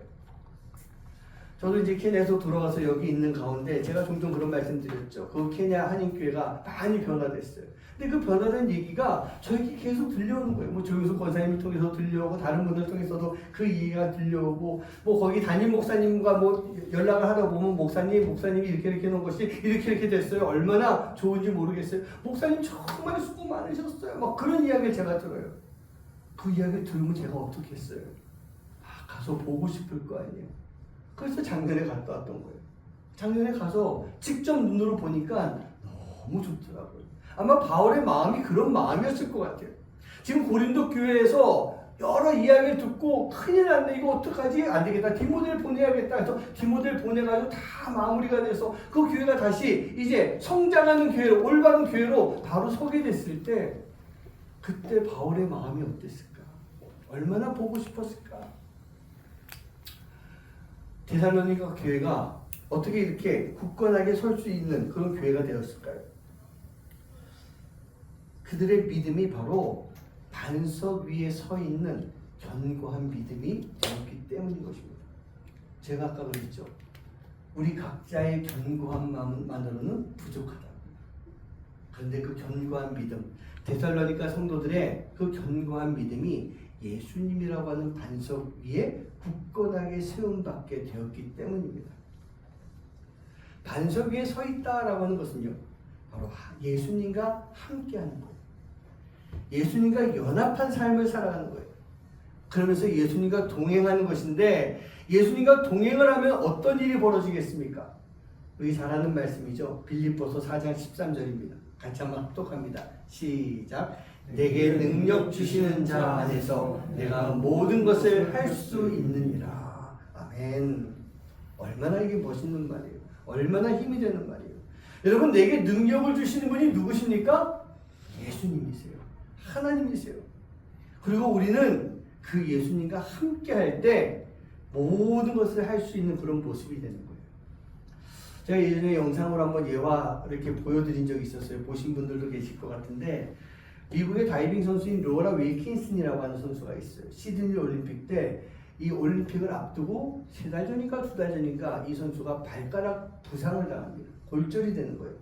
저도 이제 케냐에서 돌아가서 여기 있는 가운데 제가 종종 그런 말씀 드렸죠. 그 케냐 한인교회가 많이 변화됐어요. 근데 그 변화된 얘기가 저에게 계속 들려오는 거예요. 뭐 조용수 권사님을 통해서 들려오고 다른 분들 통해서도 그 얘기가 들려오고, 뭐 거기 담임 목사님과 뭐 연락을 하다 보면 목사님이 이렇게 놓은 것이 이렇게 됐어요. 얼마나 좋은지 모르겠어요. 목사님 정말 수고 많으셨어요. 막 그런 이야기를 제가 들어요. 그 이야기를 들으면 제가 어떻게 했어요? 가서 보고 싶을 거 아니에요. 그래서 작년에 갔다 왔던 거예요. 작년에 가서 직접 눈으로 보니까 너무 좋더라고요. 아마 바울의 마음이 그런 마음이었을 것 같아요. 지금 고린도 교회에서 여러 이야기를 듣고 큰일 났네, 이거 어떡하지? 안 되겠다, 디모데를 보내야겠다 해서 디모데를 보내가지고 다 마무리가 돼서 그 교회가 다시 이제 성장하는 교회로, 올바른 교회로 바로 서게 됐을 때 그때 바울의 마음이 어땠을까? 얼마나 보고 싶었을까? 데살로니가 교회가 어떻게 이렇게 굳건하게 설 수 있는 그런 교회가 되었을까요? 그들의 믿음이 바로 반석 위에 서 있는 견고한 믿음이 되었기 때문인 것입니다. 제가 아까 그랬죠. 우리 각자의 견고한 마음만으로는 부족하다. 그런데 그 견고한 믿음, 데살로니가 성도들의 그 견고한 믿음이 예수님이라고 하는 반석 위에 굳건하게 세움받게 되었기 때문입니다. 반석 위에 서 있다라고 하는 것은요, 바로 예수님과 함께하는 거예요. 예수님과 연합한 삶을 살아가는 거예요. 그러면서 예수님과 동행하는 것인데, 예수님과 동행을 하면 어떤 일이 벌어지겠습니까? 우리 잘 아는 말씀이죠. 빌립보서 4장 13절입니다. 같이 한번 합독합니다. 시작. 내게 능력 주시는 자 안에서 내가 모든 것을 할 수 있느니라. 아멘. 얼마나 이게 멋있는 말이에요. 얼마나 힘이 되는 말이에요. 여러분, 내게 능력을 주시는 분이 누구십니까? 예수님이세요. 하나님이세요. 그리고 우리는 그 예수님과 함께 할 때 모든 것을 할 수 있는 그런 모습이 되는 거예요. 제가 예전에 영상으로 한번 예화 이렇게 보여드린 적이 있었어요. 보신 분들도 계실 것 같은데, 미국의 다이빙 선수인 로라 윌킨슨이라고 하는 선수가 있어요. 시드니 올림픽 때 이 올림픽을 앞두고 3달 전인가 2달 전인가 이 선수가 발가락 부상을 당합니다. 골절이 되는 거예요.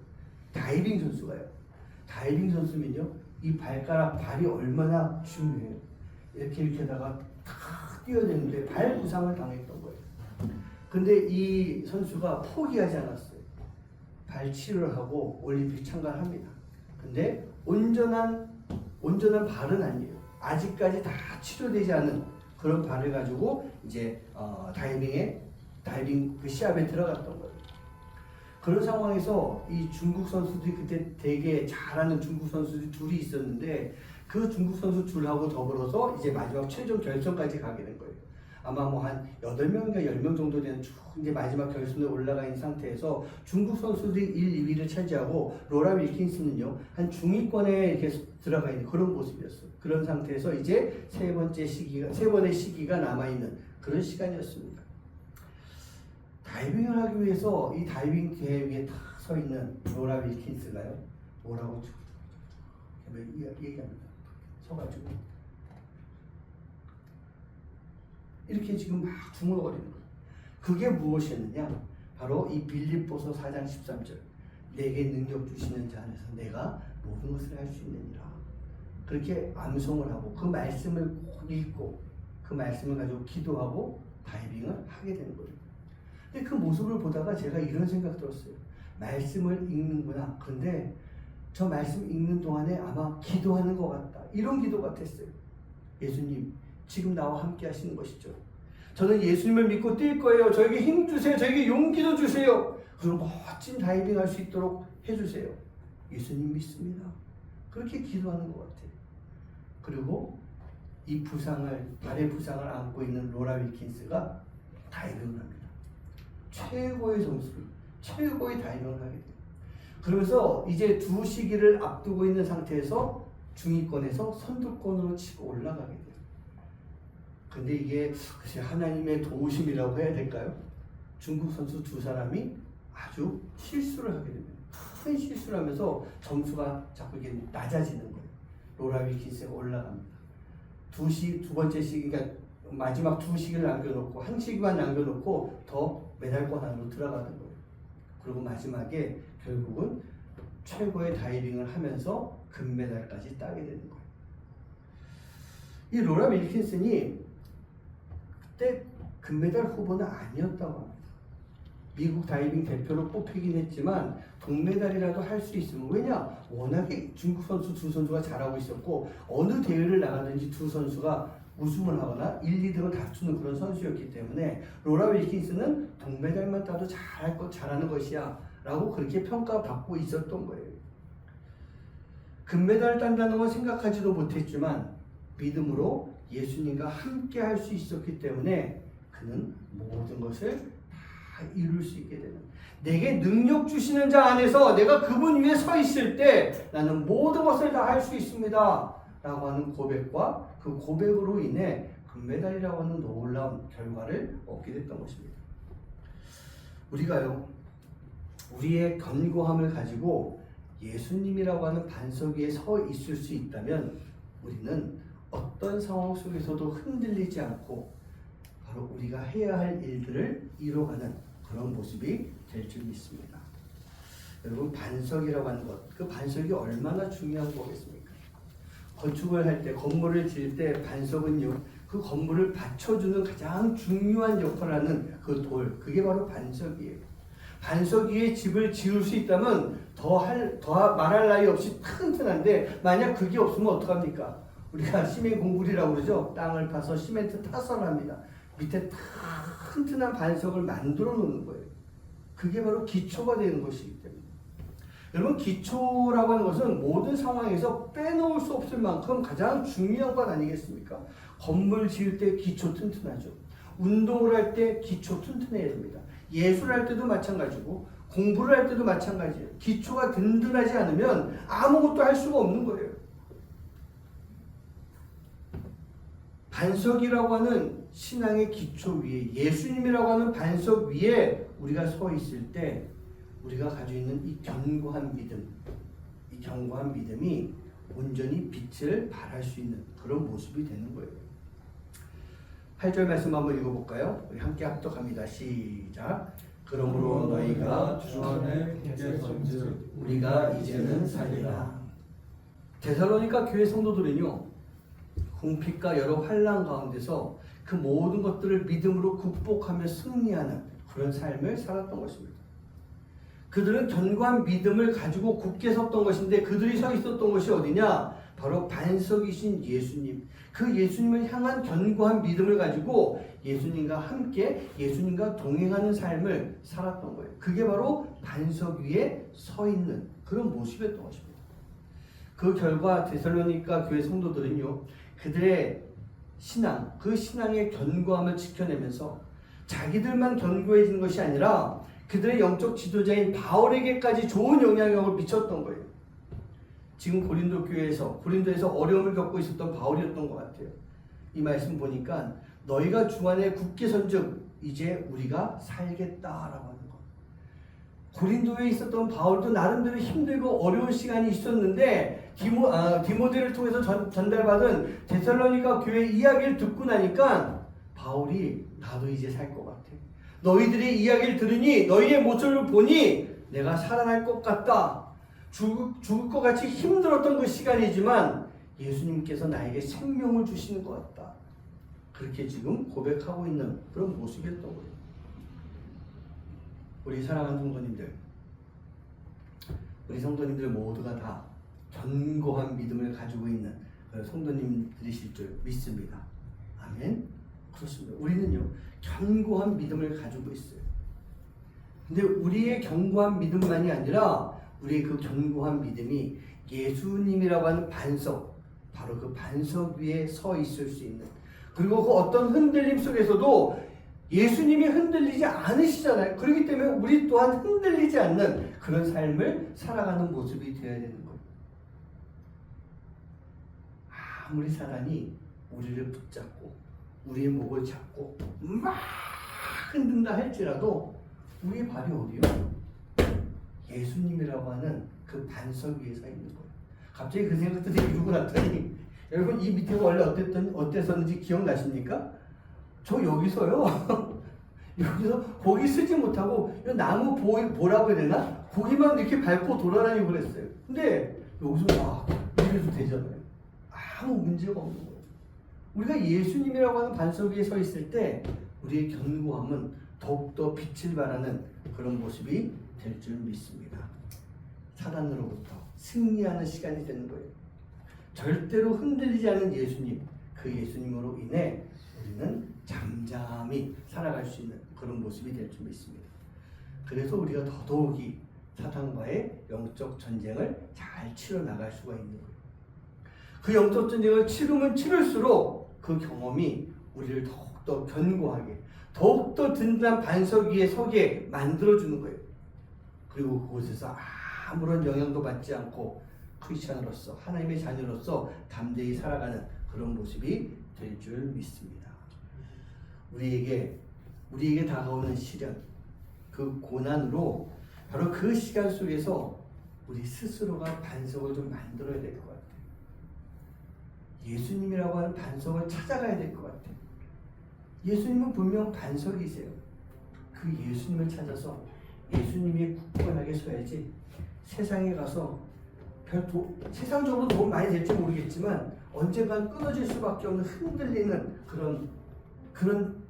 다이빙 선수가요. 다이빙 선수면요, 이 발이 얼마나 중요해요. 이렇게 하다가 탁 뛰어내는데 발 부상을 당했던 거예요. 근데 이 선수가 포기하지 않았어요. 발 치료를 하고 올림픽 참가를 합니다. 근데 온전한 발은 아니에요. 아직까지 다 치료되지 않은 그런 발을 가지고 이제 다이빙 그 시합에 들어갔던 거예요. 그런 상황에서 이 중국 선수들이 그때 되게 잘하는 중국 선수들이 둘이 있었는데, 그 중국 선수 둘하고 더불어서 이제 마지막 최종 결선까지 가게 된 거예요. 아마 뭐 한 8명인가 10명 정도 되는 이제 마지막 결선에 올라가 있는 상태에서 중국 선수들이 1, 2위를 차지하고 로라 윌킨슨은요, 한 중위권에 이렇게 들어가 있는 그런 모습이었어요. 그런 상태에서 이제 세 번의 시기가 남아있는 그런 시간이었습니다. 다이빙을 하기 위해서 이 다이빙 대회 위에 딱 서 있는 로라 윌킨스가요, 뭐라고 얘기합니다. 서가지고 이렇게 지금 막 중얼거리는 거예요. 그게 무엇이었느냐? 바로 이 빌립보서 4장 13절. 내게 능력 주시는 자 안에서 내가 모든 것을 할 수 있느니라. 그렇게 암송을 하고 그 말씀을 읽고 그 말씀을 가지고 기도하고 다이빙을 하게 되는 거예요. 근데 그 모습을 보다가 제가 이런 생각 들었어요. 말씀을 읽는구나. 그런데 저 말씀 읽는 동안에 아마 기도하는 것 같다. 이런 기도 같았어요. 예수님, 지금 나와 함께 하시는 것이죠. 저는 예수님을 믿고 뛸 거예요. 저에게 힘 주세요. 저에게 용기도 주세요. 그리고 멋진 다이빙 할 수 있도록 해주세요. 예수님 믿습니다. 그렇게 기도하는 것 같아요. 그리고 이 발의 부상을 안고 있는 로라 윌킨스가 다이빙을 합니다. 최고의 점수를, 최고의 다이빙을 하게 돼요. 그러면서 이제 두 시기를 앞두고 있는 상태에서 중위권에서 선두권으로 치고 올라가게 돼요. 근데 이게 글쎄 하나님의 도우심이라고 해야 될까요? 중국 선수 두 사람이 아주 실수를 하게 됩니다. 큰 실수를 하면서 점수가 자꾸 이게 낮아지는 거예요. 로라 윌킨스가 올라갑니다. 두 번째 시기, 그러니까 마지막 두 시기를 남겨놓고 한 시기만 남겨놓고 더 메달권 안으로 들어가는 거예요. 그리고 마지막에 결국은 최고의 다이빙을 하면서 금메달까지 따게 되는 거예요. 이 로라 윌킨슨이 그때 금메달 후보는 아니었다고 합니다. 미국 다이빙 대표로 뽑히긴 했지만 동메달이라도 할 수 있으면, 왜냐? 워낙에 중국 선수 두 선수가 잘하고 있었고 어느 대회를 나가든지 두 선수가 우승을 하거나 1, 2등을 다투는 그런 선수였기 때문에 로라 윌킨슨은 동메달만 따도 잘하는 것이야 라고 그렇게 평가받고 있었던 거예요. 금메달을 딴다는 건 생각하지도 못했지만 믿음으로 예수님과 함께 할 수 있었기 때문에 그는 모든 것을 다 이룰 수 있게 되는, 내게 능력 주시는 자 안에서 내가 그분 위에 서 있을 때 나는 모든 것을 다 할 수 있습니다 라고 하는 고백과 그 고백으로 인해 금메달이라고 하는 놀라운 결과를 얻게 됐던 것입니다. 우리가요, 우리의 견고함을 가지고 예수님이라고 하는 반석 위에 서 있을 수 있다면 우리는 어떤 상황 속에서도 흔들리지 않고 바로 우리가 해야 할 일들을 이뤄가는 그런 모습이 될 줄 믿습니다. 여러분, 반석이라고 하는 것, 그 반석이 얼마나 중요한 거겠습니까? 건축을 할 때, 건물을 지을 때 반석은요, 그 건물을 받쳐주는 가장 중요한 역할을 하는 그 돌, 그게 바로 반석이에요. 반석 위에 집을 지을 수 있다면 더 말할 나위 없이 튼튼한데, 만약 그게 없으면 어떡합니까? 우리가 시멘 공굴이라고 그러죠. 땅을 파서 시멘트 타설을 합니다. 밑에 튼튼한 반석을 만들어 놓는 거예요. 그게 바로 기초가 되는 것이기 때문에. 여러분, 기초라고 하는 것은 모든 상황에서 빼놓을 수 없을 만큼 가장 중요한 것 아니겠습니까? 건물 지을 때 기초 튼튼하죠. 운동을 할 때 기초 튼튼해야 됩니다. 예술할 때도 마찬가지고 공부를 할 때도 마찬가지예요. 기초가 든든하지 않으면 아무것도 할 수가 없는 거예요. 반석이라고 하는 신앙의 기초 위에, 예수님이라고 하는 반석 위에 우리가 서 있을 때 우리가 가지고 있는 이 견고한 믿음, 이 견고한 믿음이 온전히 빛을 발할 수 있는 그런 모습이 되는 거예요. 8절 말씀 한번 읽어볼까요? 우리 함께 합독합니다. 시작. 그러므로 너희가 주 안에 굳게 선즉 우리가 이제는 살리라. 데살로니가 교회 성도들은요, 궁핍과 여러 환난 가운데서 그 모든 것들을 믿음으로 극복하며 승리하는 그런 삶을 살았던 것입니다. 그들은 견고한 믿음을 가지고 굳게 섰던 것인데, 그들이 서 있었던 것이 어디냐? 바로 반석이신 예수님, 그 예수님을 향한 견고한 믿음을 가지고 예수님과 함께, 예수님과 동행하는 삶을 살았던 거예요. 그게 바로 반석 위에 서 있는 그런 모습이었던 것입니다. 그 결과 데살로니가 교회 성도들은요, 그들의 신앙, 그 신앙의 견고함을 지켜내면서 자기들만 견고해지는 것이 아니라 그들의 영적 지도자인 바울에게까지 좋은 영향력을 미쳤던 거예요. 지금 고린도에서 어려움을 겪고 있었던 바울이었던 것 같아요. 이 말씀 보니까 너희가 주 안에 굳게 선즉 이제 우리가 살겠다라고 하는 것. 고린도에 있었던 바울도 나름대로 힘들고 어려운 시간이 있었는데 디모데를 통해서 전달받은 데살로니가 교회 이야기를 듣고 나니까 바울이 나도 이제 살 것 같아. 너희들의 이야기를 들으니 너희의 모습을 보니 내가 살아날 것 같다. 죽을 것 같이 힘들었던 그 시간이지만 예수님께서 나에게 생명을 주시는 것 같다. 그렇게 지금 고백하고 있는 그런 모습이었던 거예요. 우리 사랑하는 성도님들, 우리 성도님들 모두가 다 견고한 믿음을 가지고 있는 성도님들이실 줄 믿습니다. 아멘. 그렇습니다. 우리는요, 견고한 믿음을 가지고 있어요. 근데 우리의 견고한 믿음만이 아니라 우리의 그 견고한 믿음이 예수님이라고 하는 반석, 바로 그 반석 위에 서 있을 수 있는, 그리고 그 어떤 흔들림 속에서도 예수님이 흔들리지 않으시잖아요. 그렇기 때문에 우리 또한 흔들리지 않는 그런 삶을 살아가는 모습이 되어야 되는 거예요. 아무리 사단이 우리를 붙잡고 우리의 목을 잡고 막 흔든다 할지라도 우리의 발이 어디요? 예수님이라고 하는 그 반석 위에 서 있는 거예요. 갑자기 그 생각들이 이루고 났더니 여러분, 이 밑에가 원래 어땠었는지 기억나십니까? 저 여기서요. 여기서 고기 쓰지 못하고 나무 보라고 해야 되나? 고기만 이렇게 밟고 돌아다니고 그랬어요. 근데 여기서 막 이래도 되잖아요. 아무 문제가 없는 거예요. 우리가 예수님이라고 하는 반석 위에 서 있을 때 우리의 견고함은 더욱더 빛을 발하는 그런 모습이 될 줄 믿습니다. 사단으로부터 승리하는 시간이 되는 거예요. 절대로 흔들리지 않은 예수님, 그 예수님으로 인해 우리는 잠잠히 살아갈 수 있는 그런 모습이 될 줄 믿습니다. 그래서 우리가 더더욱이 사탄과의 영적 전쟁을 잘 치러 나갈 수가 있는 거예요. 그 영적 전쟁을 치르면 치를수록 그 경험이 우리를 더욱더 견고하게, 더욱더 든든한 반석 위에 서게 만들어주는 거예요. 그리고 그곳에서 아무런 영향도 받지 않고 크리스찬으로서, 하나님의 자녀로서 담대히 살아가는 그런 모습이 될 줄 믿습니다. 우리에게 다가오는 시련, 그 고난으로 바로 그 시간 속에서 우리 스스로가 반석을 좀 만들어야 될 것 같아요. 예수님이라고 하는 반석을 찾아가야 될 것 같아요. 예수님은 분명 반석이세요. 그 예수님을 찾아서 예수님이 굳건하게 서야지 세상에 가서 세상적으로 도움 많이 될지 모르겠지만 언젠간 끊어질 수밖에 없는 흔들리는 그런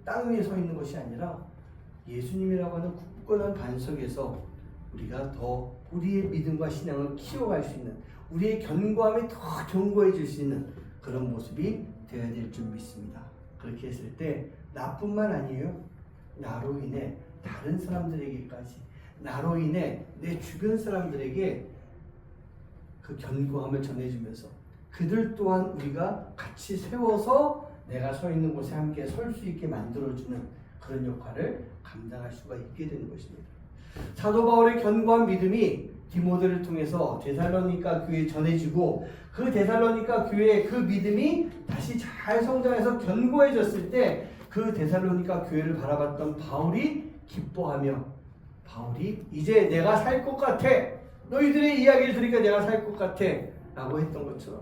땅 위에 서 있는 것이 아니라 예수님이라고 하는 굳건한 반석에서 우리가 더 우리의 믿음과 신앙을 키워갈 수 있는, 우리의 견고함이 더 견고해질 수 있는 그런 모습이 되어야 될 줄 믿습니다. 그렇게 했을 때 나뿐만 아니에요. 나로 인해 다른 사람들에게까지, 나로 인해 내 주변 사람들에게 그 견고함을 전해주면서 그들 또한 우리가 같이 세워서 내가 서 있는 곳에 함께 설 수 있게 만들어주는 그런 역할을 감당할 수가 있게 되는 것입니다. 사도 바울의 견고한 믿음이 디모데를 통해서 데살로니가 교회에 전해지고 그 데살로니가 교회의 그 믿음이 다시 잘 성장해서 견고해졌을 때 그 데살로니가 교회를 바라봤던 바울이 기뻐하며, 바울이 이제 내가 살 것 같아, 너희들의 이야기를 들으니까 내가 살 것 같아 라고 했던 것처럼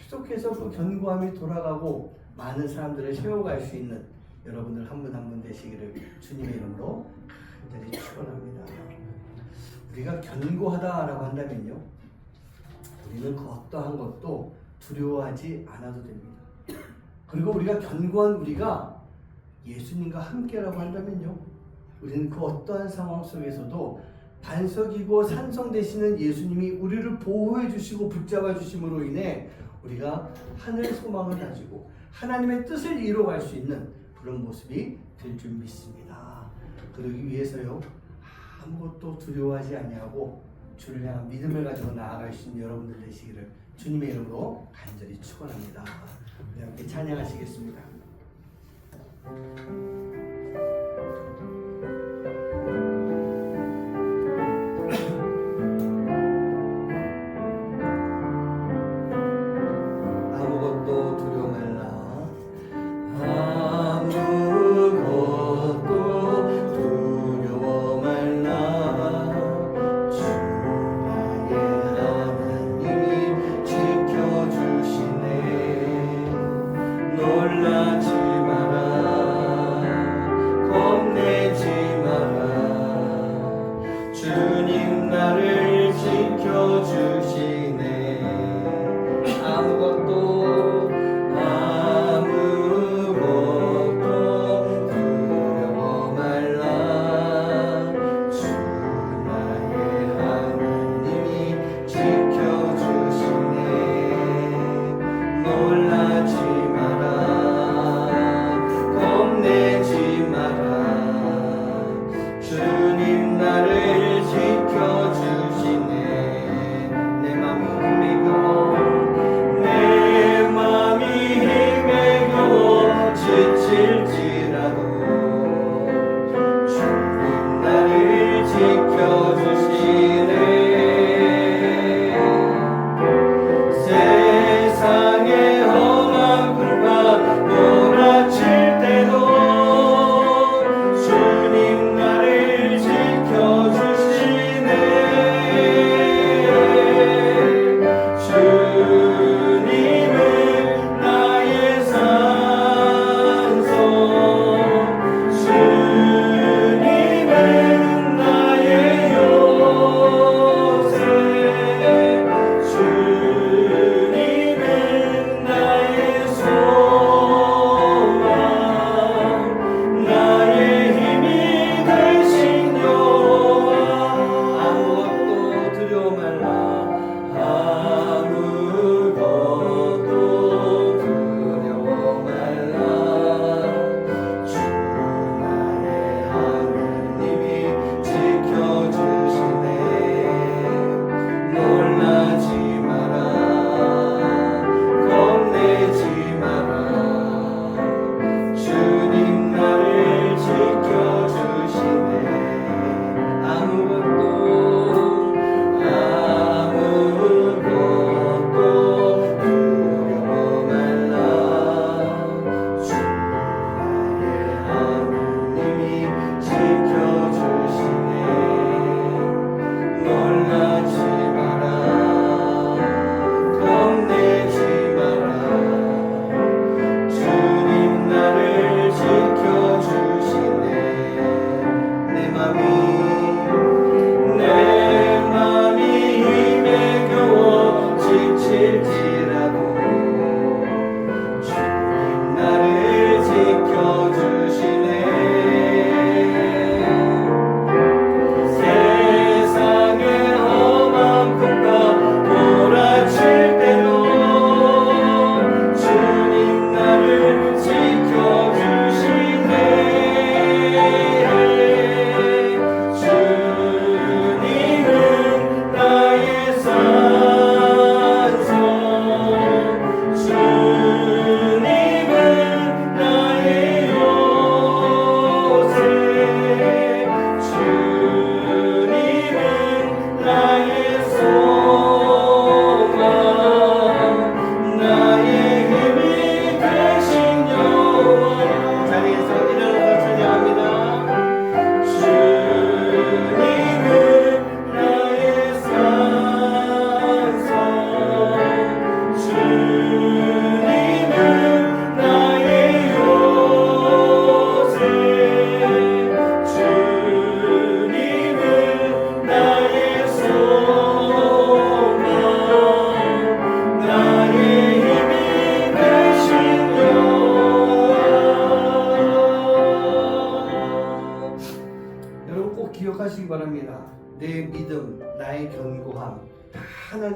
계속해서 그 견고함이 돌아가고 많은 사람들을 세워갈 수 있는 여러분들 한 분 한 분 되시기를 주님의 이름으로 간절히 축원합니다. 우리가 견고하다라고 한다면요, 우리는 그 어떠한 것도 두려워하지 않아도 됩니다. 그리고 우리가 견고한 우리가 예수님과 함께라고 한다면요, 우리는 그 어떠한 상황 속에서도 반석이고 산성 되시는 예수님이 우리를 보호해 주시고 붙잡아 주심으로 인해 우리가 하늘 소망을 가지고 하나님의 뜻을 이루어갈 수 있는 그런 모습이 될 줄 믿습니다. 그러기 위해서요, 아무것도 두려워하지 아니하고 주를 향한 믿음을 가지고 나아갈 수 있는 여러분들 되시기를 주님의 이름으로 간절히 축원합니다. 우리 함께 찬양하시겠습니다. 아무것도 두려워 말라. 아무것도 두려워 말라. 주 나의 하나님이 지켜주시네. 놀라지 마라. 겁내지 마라. 주님 나를 지켜주시네. 아무것도 두려워 말라. 주 나의 하나님이 지켜주시네. 놀라지 마라. 겁내지 마라. 주님 나를 지켜주시네. 내 맘이 힘에 겨워, 내 맘이 힘에 겨워 지칠지라도 주님 나를 지켜주시네. 세상의 험한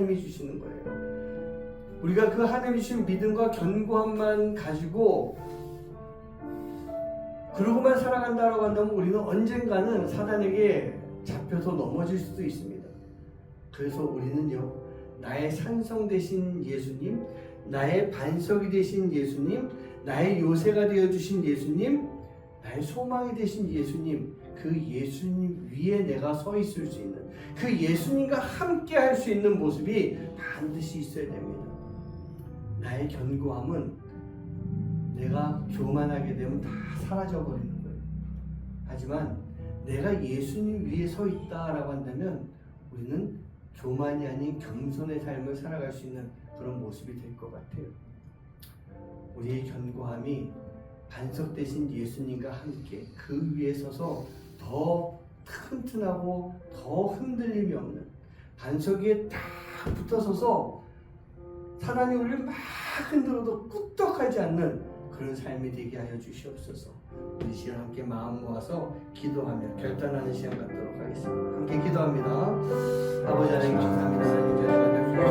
하나님이 주시는 거예요. 우리가 그 하나님이 주신 믿음과 견고함만 가지고 그러고만 살아간다라고 한다면 우리는 언젠가는 사단에게 잡혀서 넘어질 수도 있습니다. 그래서 우리는요, 나의 산성 되신 예수님, 나의 반석이 되신 예수님, 나의 요새가 되어주신 예수님, 나의 소망이 되신 예수님, 그 예수님 위에 내가 서 있을 수 있는, 그 예수님과 함께 할 수 있는 모습이 반드시 있어야 됩니다. 나의 견고함은 내가 교만하게 되면 다 사라져 버리는 거예요. 하지만 내가 예수님 위에 서 있다라고 한다면 우리는 교만이 아닌 겸손의 삶을 살아갈 수 있는 그런 모습이 될 것 같아요. 우리의 견고함이 반석 되신 예수님과 함께 그 위에 서서 더 튼튼하고 더 흔들림이 없는, 반석 위에 딱 붙어서서 사단이 우리를 막 흔들어도 끄떡하지 않는 그런 삶이 되게 하여 주시옵소서. 우리 시간 함께 마음 모아서 기도하며 결단하는 시간 갖도록 하겠습니다. 함께 기도합니다. 아버지 하나님 감사합니다.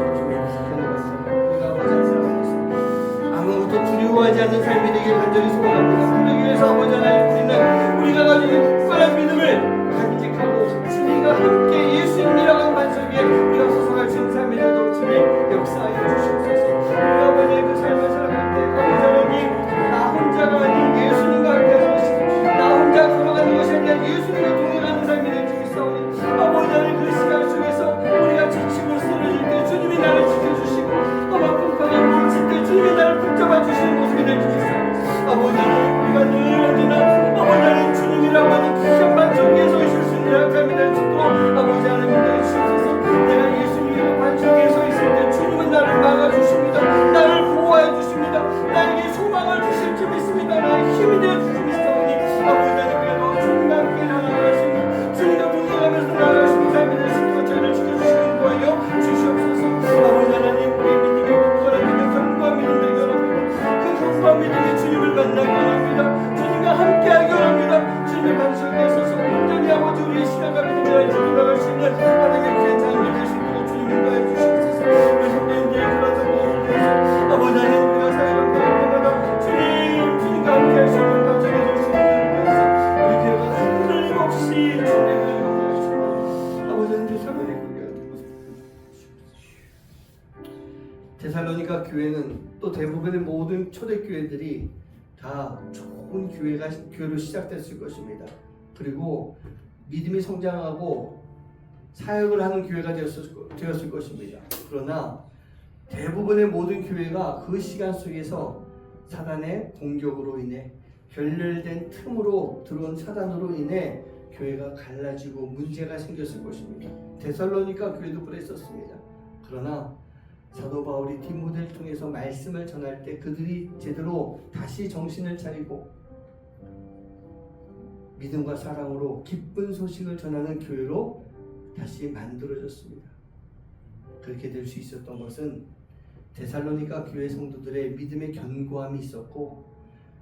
아무것도 두려워하지 않는 삶이 되길 간절히 소원합니다. 그러기 위해서 아버지 하나님 우리는 우리가 가지고 있는 특별한 믿음을 간직하고 주님과 함께 예수님이라고 하는 반석 위에 우리가 소속할 수 있는 삶이 되도록 주님 역사하여 주시옵소서. 우리 아버지의 그 삶을 살아갈 때 아버지 하나님 나 혼자가 아닌 예수님과 함께 하는 것이고 나 혼자 걸어가는 것이 아니라 예수님과 동행하는 삶이 될 줄 믿사오니 아버지 하나님 그 시간 속에서 우리가 지치고 쓰러질 때 주님이 나를 지켜주시고 풍파가 뭉칠 때 주님이 나를 붙잡아 주시는 모습이 될 줄 믿사오니 아버지 하나님 우리가 늘 언제나 아버지 하나님 주님이라고 하는 귀한 반석 위에 서 있을 수 있는 삶이 될 수 있도록 아버지 하나님 인도해 주시옵소서. 내가 예수님의 반석 위에 서 있을 때 주님은 나를 막아주십니다. 나를 보호해 주십니다. 나에게 소망을 주실 줄 믿습니다. 나의 힘이 되어 주실 줄 믿사오니 아버지 하나님 우리가 주님과 함께 나아갈 수 있는 주님과 동행하면서 나아갈 수 있는 삶이 될 수 있도록 저희를 지켜주시는 거예요 주시옵소서. 아버지 하나님 우리의 믿음이 굳건한 믿음, 견고한 믿음 되기 원합니다. 그 견고한 믿음의 주님을 만나기 원합니다. 주님과 함께하기 원합니다. 주님의 반석 위에 서서 온전히 아버지 우리의 신앙과 믿음을 지켜나갈 수 있는 하나님의 귀한 자녀들 될 수 있도록 주님 인도해 주시옵소서. 우리 성도님들의 그런 성도를 위해서 아버지 하나님 우리가 살아갈 때마다 주님과 함께할 수 있는 반석이 될 수 있는 일을 위해서 우리 교회가 흔들림 없이 주님의 은혜를 감사하십니다. 아버지 하나님 사랑의 교회가 데살로니가 교회는 또 대부분의 모든 초대교회들이 다 좋은 교회로 시작됐을 것입니다. 그리고 믿음이 성장하고 사역을 하는 교회가 되었을 것입니다. 그러나 대부분의 모든 교회가 그 시간 속에서 사단의 공격으로 인해 결렬된 틈으로 들어온 사단으로 인해 교회가 갈라지고 문제가 생겼을 것입니다. 데살로니가 교회도 그랬었습니다. 그러나 사도 바울이 디모데를 통해서 말씀을 전할 때 그들이 제대로 다시 정신을 차리고 믿음과 사랑으로 기쁜 소식을 전하는 교회로 다시 만들어졌습니다. 그렇게 될 수 있었던 것은 데살로니가 교회 성도들의 믿음의 견고함이 있었고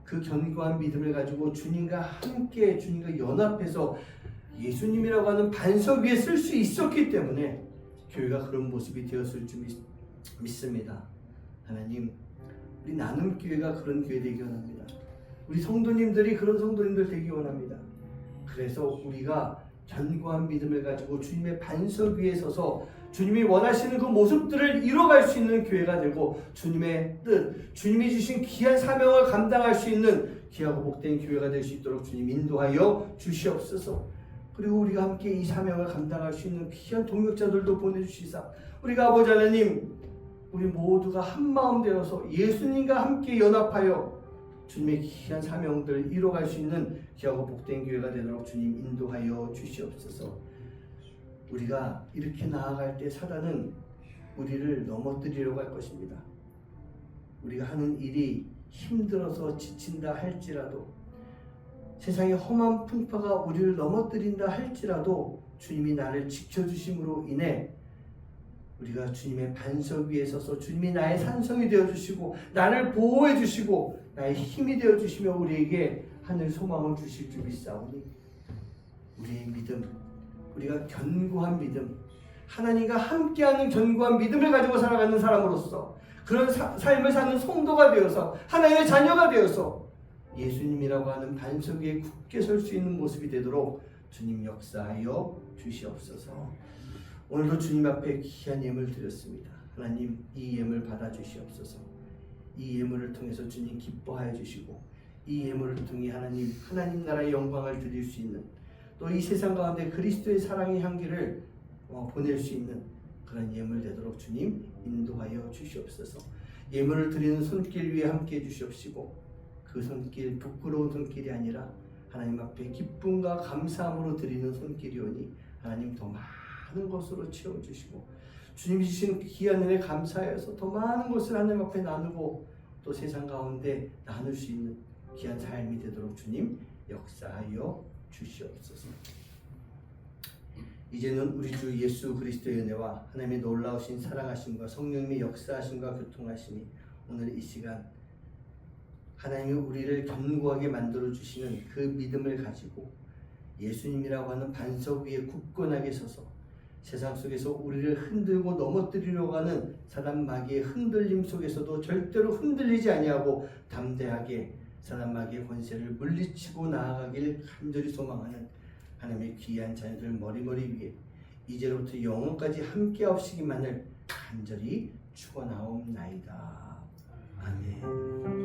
그 견고한 믿음을 가지고 주님과 함께 주님과 연합해서 예수님이라고 하는 반석 위에 쓸 수 있었기 때문에 교회가 그런 모습이 되었을 줄 믿습니다. 하나님, 우리 나눔교회가 그런 교회 되기 원합니다. 우리 성도님들이 그런 성도님들 되기 원합니다. 그래서 우리가 견고한 믿음을 가지고 주님의 반석 위에 서서 주님이 원하시는 그 모습들을 이뤄갈 수 있는 교회가 되고 주님의 뜻, 주님이 주신 귀한 사명을 감당할 수 있는 귀하고 복된 교회가 될 수 있도록 주님 인도하여 주시옵소서. 그리고 우리가 함께 이 사명을 감당할 수 있는 귀한 동역자들도 보내주시사 우리가 아버지 하나님 우리 모두가 한마음 되어서 예수님과 함께 연합하여 주님의 귀한 사명들을 이뤄갈 수 있는 귀하고 복된 교회가 되도록 주님 인도하여 주시옵소서. 우리가 이렇게 나아갈 때 사단은 우리를 넘어뜨리려고 할 것입니다. 우리가 하는 일이 힘들어서 지친다 할지라도 세상의 험한 풍파가 우리를 넘어뜨린다 할지라도 주님이 나를 지켜주심으로 인해 우리가 주님의 반석 위에 서서 주님이 나의 산성이 되어주시고 나를 보호해주시고 나의 힘이 되어주시며 우리에게 하늘 소망을 주실 줄 믿사오니 우리의 믿음, 우리가 견고한 믿음, 하나님과 함께하는 견고한 믿음을 가지고 살아가는 사람으로서 그런 삶을 사는 성도가 되어서 하나님의 자녀가 되어서 예수님이라고 하는 반석 위에 굳게 설 수 있는 모습이 되도록 주님 역사하여 주시옵소서. 오늘도 주님 앞에 귀한 예물 드렸습니다. 하나님 이 예물 받아주시옵소서. 이 예물을 통해서 주님 기뻐하여 주시고 이 예물을 통해 하나님 나라의 영광을 드릴 수 있는 또 이 세상 가운데 그리스도의 사랑의 향기를 보낼 수 있는 그런 예물 되도록 주님 인도하여 주시옵소서. 예물을 드리는 손길 위에 함께 해주시옵시고 그 손길 부끄러운 손길이 아니라 하나님 앞에 기쁨과 감사함으로 드리는 손길이오니 하나님 더 많은 것으로 채워주시고 주님 주신 귀한 은혜 감사해서 더 많은 것을 하나님 앞에 나누고 또 세상 가운데 나눌 수 있는 귀한 삶이 되도록 주님 역사하여 주시옵소서. 이제는 우리 주 예수 그리스도의 은혜와 하나님의 놀라우신 사랑하심과 성령님의 역사하심과 교통하심이 오늘 이 시간 하나님이 우리를 견고하게 만들어 주시는 그 믿음을 가지고 예수님이라고 하는 반석 위에 굳건하게 서서 세상 속에서 우리를 흔들고 넘어뜨리려고 하는 사단 마귀의 흔들림 속에서도 절대로 흔들리지 아니하고 담대하게 사단 마귀의 권세를 물리치고 나아가길 간절히 소망하는 하나님의 귀한 자녀들 머리머리 위에 이제로부터 영원까지 함께하시기만을 간절히 축원하옵나이다. 아멘.